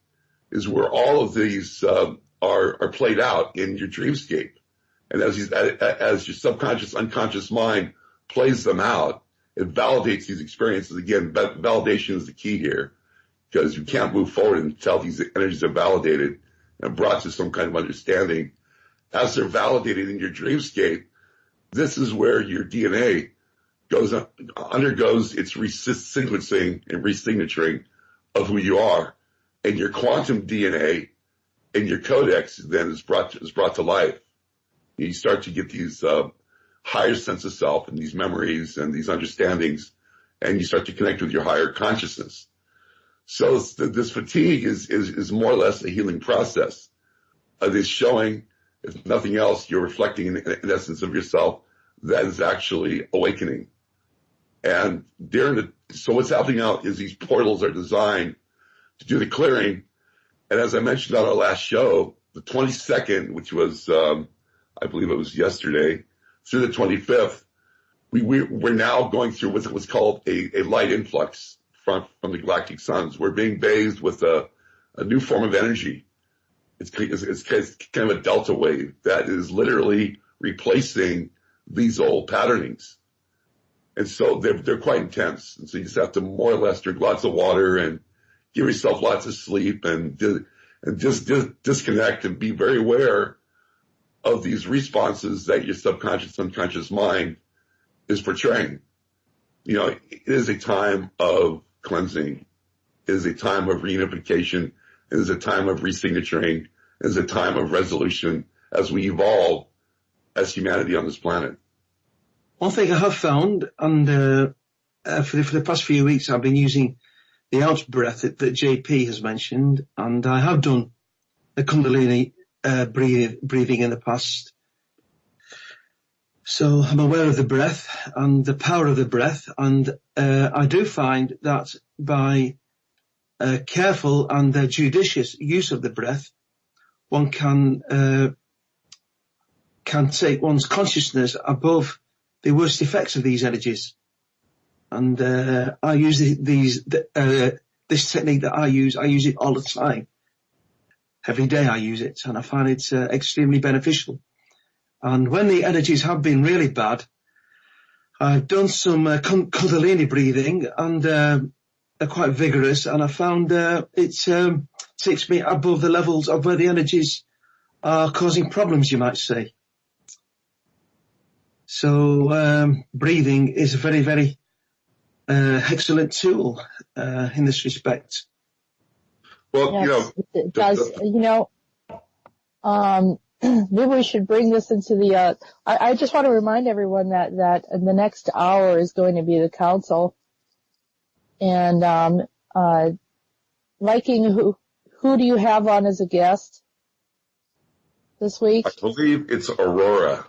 is where all of these are played out in your dreamscape. And as your subconscious, unconscious mind plays them out, it validates these experiences. Again, validation is the key here because you can't move forward until these energies are validated and brought to some kind of understanding. As they're validated in your dreamscape, this is where your DNA undergoes its resequencing and resignaturing of who you are. And your quantum DNA and your codex then is brought to life. You start to get these higher sense of self and these memories and these understandings, and you start to connect with your higher consciousness. So this fatigue is more or less a healing process. It's showing, if nothing else, you're reflecting in essence of yourself that is actually awakening. And so what's happening now is these portals are designed to do the clearing. And as I mentioned on our last show, the 22nd, which was, I believe it was yesterday, through the 25th, we're now going through what's called a light influx from the galactic suns. We're being bathed with a new form of energy. It's kind of a delta wave that is literally replacing these old patternings. And so they're quite intense. And so you just have to more or less drink lots of water and give yourself lots of sleep and just disconnect and be very aware of these responses that your subconscious, unconscious mind is portraying. You know, it is a time of cleansing. It is a time of reunification. It is a time of resignaturing. It is a time of resolution as we evolve as humanity on this planet. One thing I have found, and for the past few weeks, I've been using the out breath that JP has mentioned, and I have done the Kundalini breathing in the past. So I'm aware of the breath and the power of the breath, and I do find that by careful and judicious use of the breath, one can take one's consciousness above the worst effects of these energies. And I use this technique that I use it all the time. Every day I use it, and I find it extremely beneficial. And when the energies have been really bad, I've done some Kundalini breathing, and they're quite vigorous, and I found it takes me above the levels of where the energies are causing problems, you might say. So breathing is a very, very excellent tool in this respect. Well, yes, it does. Maybe we should bring this into the. I just want to remind everyone that in the next hour is going to be the council, and Viking, who do you have on as a guest this week? I believe it's Aurora,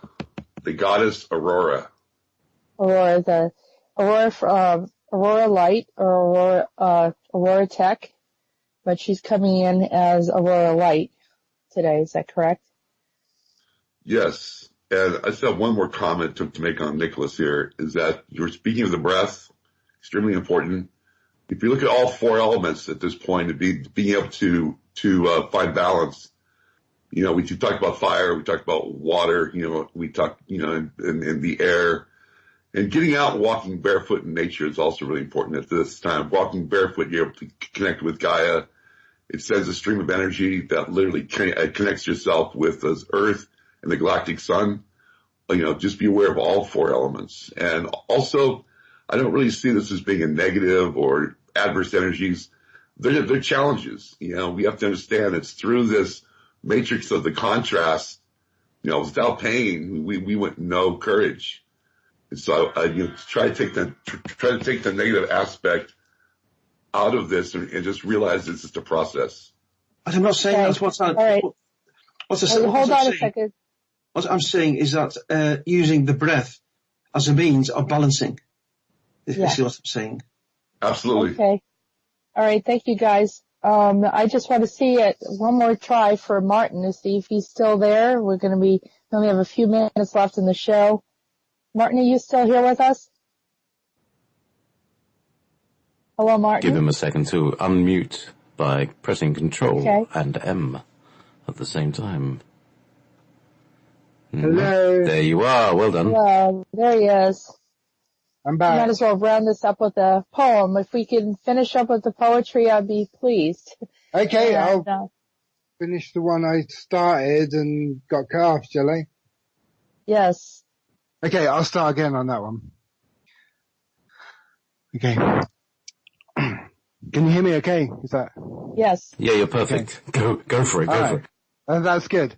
the goddess Aurora. Aurora Light or Aurora Tech, but she's coming in as Aurora Light today. Is that correct? Yes. And I just have one more comment to make on Nicholas here, is that you're speaking of the breath, extremely important. If you look at all four elements at this point, being able to find balance, we talked about fire, we talked about water, we talked, in the air. And getting out and walking barefoot in nature is also really important at this time. Walking barefoot, you're able to connect with Gaia. It sends a stream of energy that literally connects yourself with the Earth and the galactic sun. Just be aware of all four elements. And also, I don't really see this as being a negative or adverse energies. They're challenges. We have to understand it's through this matrix of the contrast, without pain, we wouldn't know courage. And so try to take the negative aspect out of this and just realize it's just a process. I'm not saying that's what's on. Right. Hold on a second. What I'm saying is that using the breath as a means of balancing. This is what I'm saying. Absolutely. Okay. All right. Thank you, guys. I just want to see it one more try for Martin to see if he's still there. We only have a few minutes left in the show. Martin, are you still here with us? Hello, Martin. Give him a second to unmute by pressing Control and M at the same time. Hello. There you are. Well done. Hello. There he is. I'm back. Might as well round this up with a poem. If we can finish up with the poetry, I'd be pleased. Okay, I'll finish the one I started and got cut off, shall I? Yes. Okay, I'll start again on that one. Okay. Can you hear me okay? Is that? Yes. Yeah, you're perfect. Okay. Go for it. Go for it. That's good.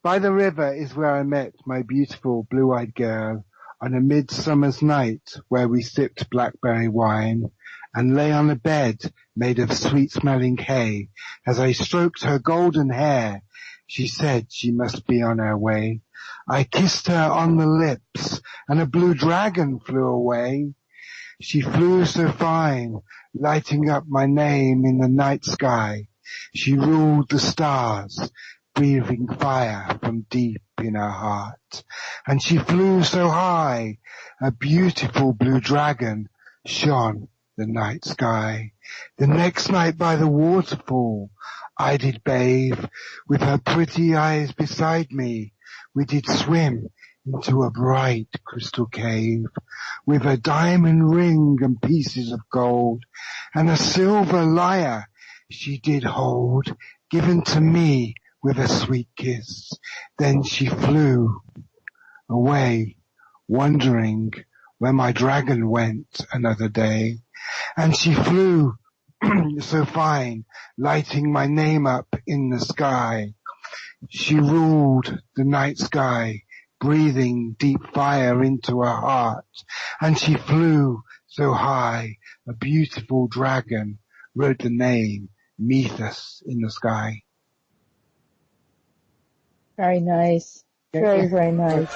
By the river is where I met my beautiful blue-eyed girl on a midsummer's night where we sipped blackberry wine and lay on a bed made of sweet-smelling hay. As I stroked her golden hair, she said she must be on her way. I kissed her on the lips and a blue dragon flew away. She flew so fine, lighting up my name in the night sky. She ruled the stars, breathing fire from deep in her heart. And she flew so high, a beautiful blue dragon shone the night sky. The next night by the waterfall, I did bathe with her pretty eyes beside me. We did swim into a bright crystal cave with a diamond ring and pieces of gold and a silver lyre she did hold, given to me with a sweet kiss. Then she flew away, wondering where my dragon went another day. And she flew so fine, lighting my name up in the sky. She ruled the night sky, breathing deep fire into her heart. And she flew so high, a beautiful dragon wrote the name Meetis in the sky. Very nice. Very, very nice.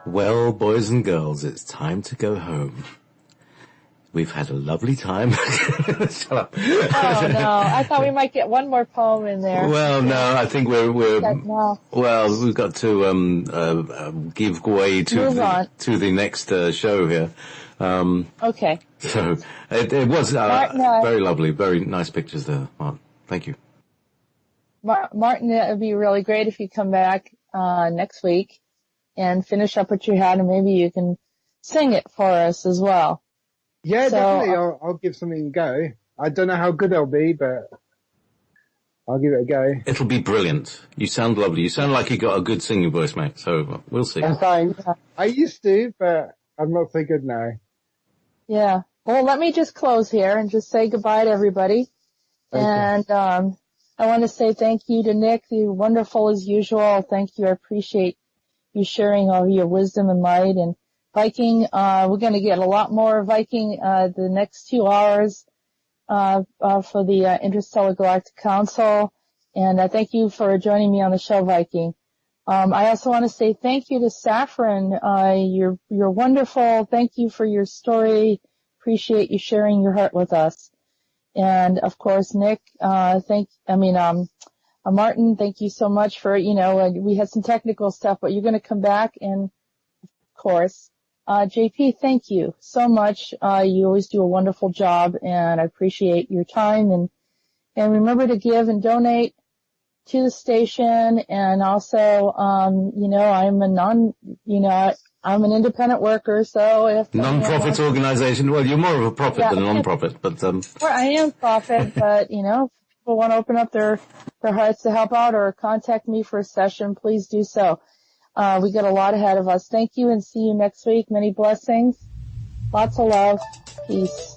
Well, boys and girls, it's time to go home. We've had a lovely time. Shut up. Oh no, I thought we might get one more poem in there. Well, no, I think we're No. well, we've got to give way to the next show here. Okay. So it was Martin, very lovely, very nice pictures there, Martin. Thank you. Martin, it would be really great if you come back next week and finish up what you had, and maybe you can sing it for us as well. Yeah, So, definitely. I'll give something a go. I don't know how good they'll be, but I'll give it a go. It'll be brilliant. You sound lovely. You sound like you got a good singing voice, mate. So we'll see. I'm fine. I used to, but I'm not so good now. Yeah. Well, let me just close here and just say goodbye to everybody. Okay. And I want to say thank you to Nick. You're wonderful as usual. Thank you. I appreciate you sharing all your wisdom and light. And Viking, we're going to get a lot more Viking the next 2 hours for the Interstellar Galactic Council. And I thank you for joining me on the show, Viking. I also want to say thank you to Saffron. You're wonderful. Thank you for your story. Appreciate you sharing your heart with us. And of course, Nick, Martin, thank you so much for, we had some technical stuff, but you're going to come back. And of course, JP, thank you so much. You always do a wonderful job, and I appreciate your time. And remember to give and donate to the station. And also, I'm I'm an independent worker, so if non-profit organization. Well, you're more of a profit than a non-profit, but well, I am profit, but if people want to open up their hearts to help out or contact me for a session, please do so. We got a lot ahead of us. Thank you, and see you next week. Many blessings. Lots of love. Peace.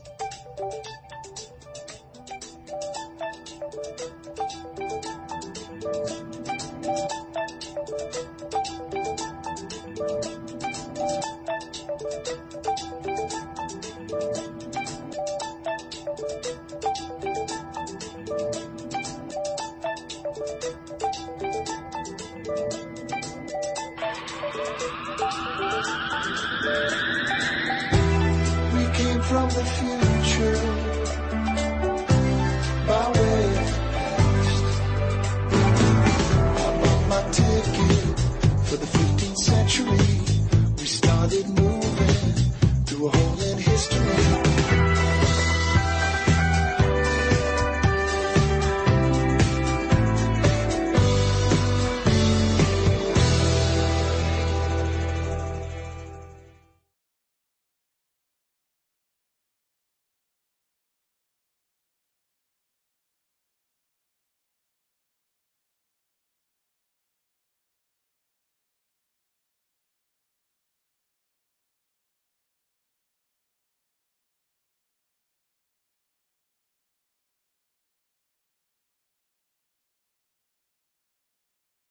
We came from the future.